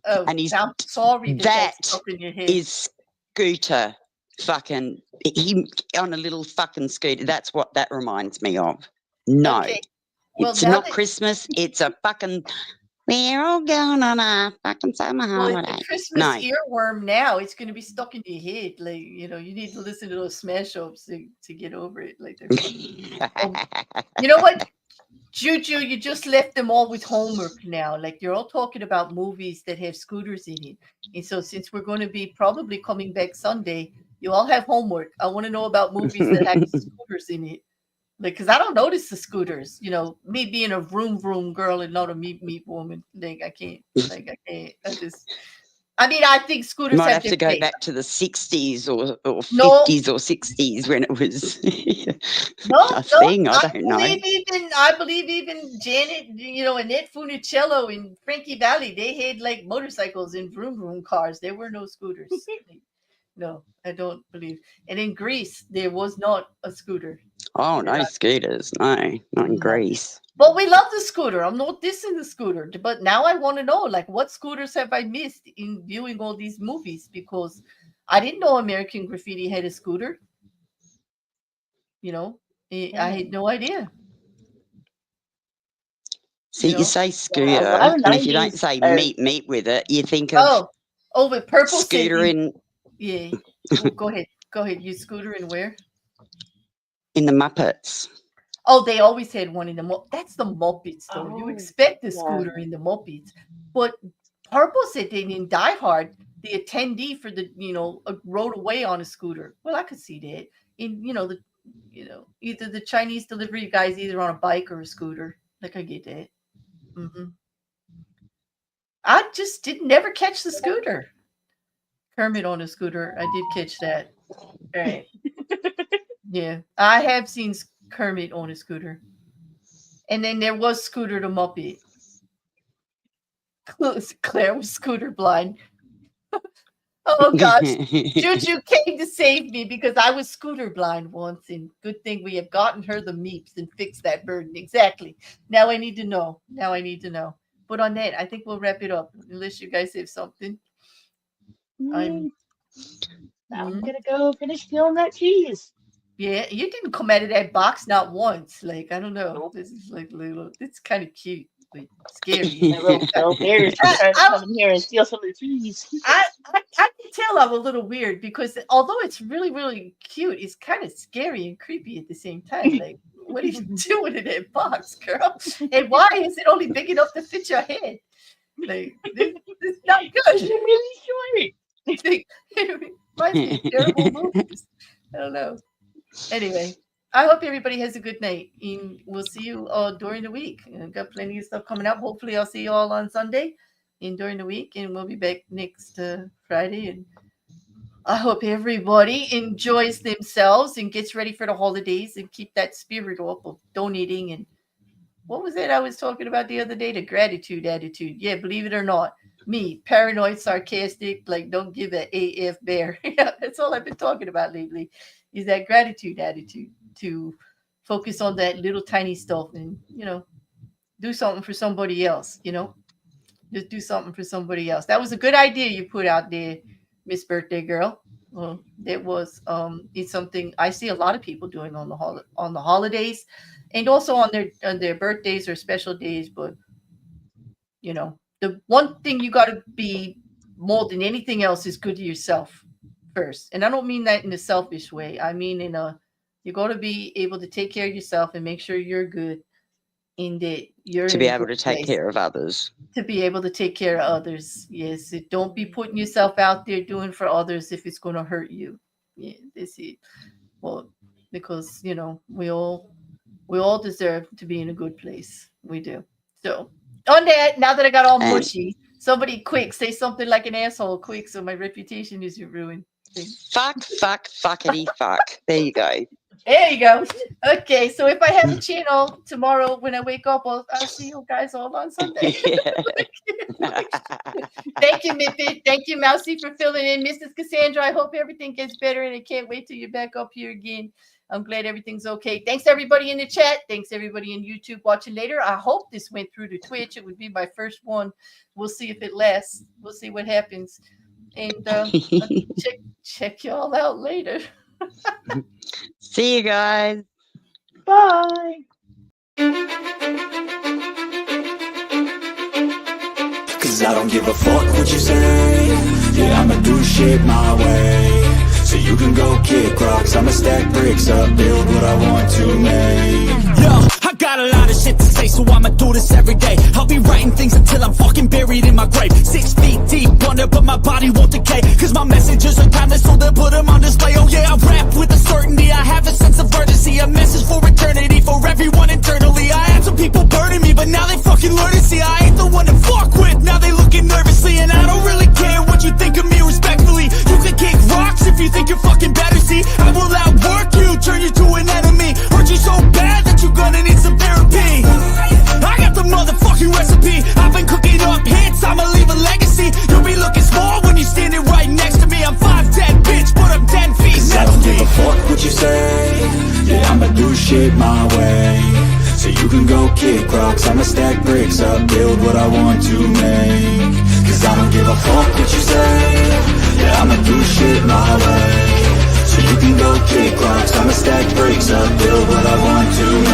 And he's I'm sorry that that that's stuck in your head. is Scooter. Fucking he on a little fucking scooter. That's what that reminds me of. No, Okay. Well, it's now not that Christmas. It's a fucking. We're all going on a fucking summer it's holiday. a Christmas No. earworm now, it's going to be stuck in your head. Like, you need to listen to those smash ups to get over it. Like, they're funny. You know what? Juju, you just left them all with homework now. Like, you're all talking about movies that have scooters in it. And so, since we're going to be probably coming back Sunday, you all have homework. I want to know about movies that have scooters in it. Like, because I don't notice the scooters. Me being a vroom vroom girl and not a meep meep woman. Like, I can't. I think You scooters might have have to their go place. back to the 60s or No. 50s or 60s when it was No, a thing. I don't know. I believe even Janet, Annette Funicello in Frankie Valley, they had like motorcycles and vroom vroom cars. There were no scooters. No, I don't believe. And in Greece, there was not a scooter. Oh, no scooters. No, not in No. Greece. But we love the scooter. I'm not dissing the scooter. But now I want to know, like, what scooters have I missed in viewing all these movies? Because I didn't know American Graffiti had a scooter. I had no idea. See, you say scooter, a lot of and if you don't 90s say are- meet with it, you think of with purple scooter sitting. in Yeah. Well, go ahead. Go ahead. You scooter in where? the Muppets. Oh, they always had one in the that's the Muppets, though. You Oh, expect the yeah. scooter in the Muppets. But Purple said they in Die Hard, the attendee for the, rode away on a scooter. Well, I could see that. In, either the Chinese delivery guy's either on a bike or a scooter. Like, I get that. I just never catch the scooter. Kermit on a scooter. I did catch that. All right. Yeah, I have seen Kermit on a scooter. And then there was Scooter the Muppet. Claire was scooter blind. Oh gosh. Juju came to save me because I was scooter blind once, and good thing we have gotten her the meeps and fixed that burden. Exactly. Now I need to know. But on that, I think we'll wrap it up. Unless you guys have something. I'm gonna go finish peeling that cheese. Yeah, you didn't come out of that box not once. Like, I don't know. Nope. This is like little. It's kind of cute, but scary. My little bears are trying to come in here and steal some of the cheese. I can tell I'm a little weird because although it's really, really cute, it's kind of scary and creepy at the same time. Like, what are you doing in that box, girl? And why is it only big enough to fit your head? Like, this is not good. It's really short. It reminds me of terrible movies. I don't know. Anyway, I hope everybody has a good night. And we'll see you during the week. I've got plenty of stuff coming up. Hopefully, I'll see you all on Sunday and during the week. And we'll be back next Friday. And I hope everybody enjoys themselves and gets ready for the holidays and keep that spirit up of donating. And what was it I was talking about the other day? The gratitude attitude. Yeah, believe it or not. Me, paranoid, sarcastic, like don't give a AF bear. Yeah, that's all I've been talking about lately. Is that gratitude attitude to focus on that little tiny stuff and, do something for somebody else, just do something for somebody else. That was a good idea you put out there, Miss Birthday Girl. Well, that was, it's something I see a lot of people doing on the holidays and also on their birthdays or special days. But, the one thing you got to be more than anything else is good to yourself first. And I don't mean that in a selfish way. I mean you got to be able to take care of yourself and make sure you're good in that you're to be able to take care of others. To be able to take care of others. Yes. Don't be putting yourself out there doing for others if it's going to hurt you. Yeah, this is well, because we all deserve to be in a good place. We do. So on that, now that I got all mushy, somebody quick say something like an asshole quick so my reputation isn't ruined. Fuckity fuck. There you go. There you go. Okay, so if I have a channel tomorrow when I wake up, I'll see you guys all on Sunday. Thank you, Miffy. Thank you, Mousy, for filling in. Mrs. Cassandra, I hope everything gets better, and I can't wait till you're back up here again. I'm glad everything's okay. Thanks, everybody in the chat. Thanks, everybody in YouTube watching later. I hope this went through to Twitch. It would be my first one. We'll see if it lasts. We'll see what happens. And check y'all out later. See you guys. Bye. Cause I don't give a fuck what you say. Yeah, I'ma do shit my way. So you can go kick rocks, I'ma stack bricks up, build what I want to make. Yo, I got a lot of shit to say, so I'ma do this every day. I'll be writing things until I'm fucking buried in my grave. 6 feet deep under, but my body won't decay. Cause my messages are timeless, so they'll put them on display. Oh yeah, I rap with a certainty, I have a sense of urgency. A message for eternity, for everyone internally. I had some people burning me, but now they fucking learn to see I ain't the one to fuck with, now they looking nervously. And I don't really care what you think of me respectfully. You can kick rocks if you think you're fucking better, see. I will outwork you, turn you to an enemy. Hurt you so bad that you're gonna need some therapy. I got the motherfucking recipe. I've been cooking up hits, I'ma leave a legacy. You'll be looking small when you're standing right next to me. I'm 5'10", bitch, but I'm 10 feet. Cause I don't give a fuck what you say. Yeah, I'ma do shit my way. So you can go kick rocks, I'ma stack bricks up, build what I want to make. Cause I don't give a fuck what you say. Yeah, I'ma do shit my way. So you can go kick rocks, I'ma stack bricks up, build what I want to make.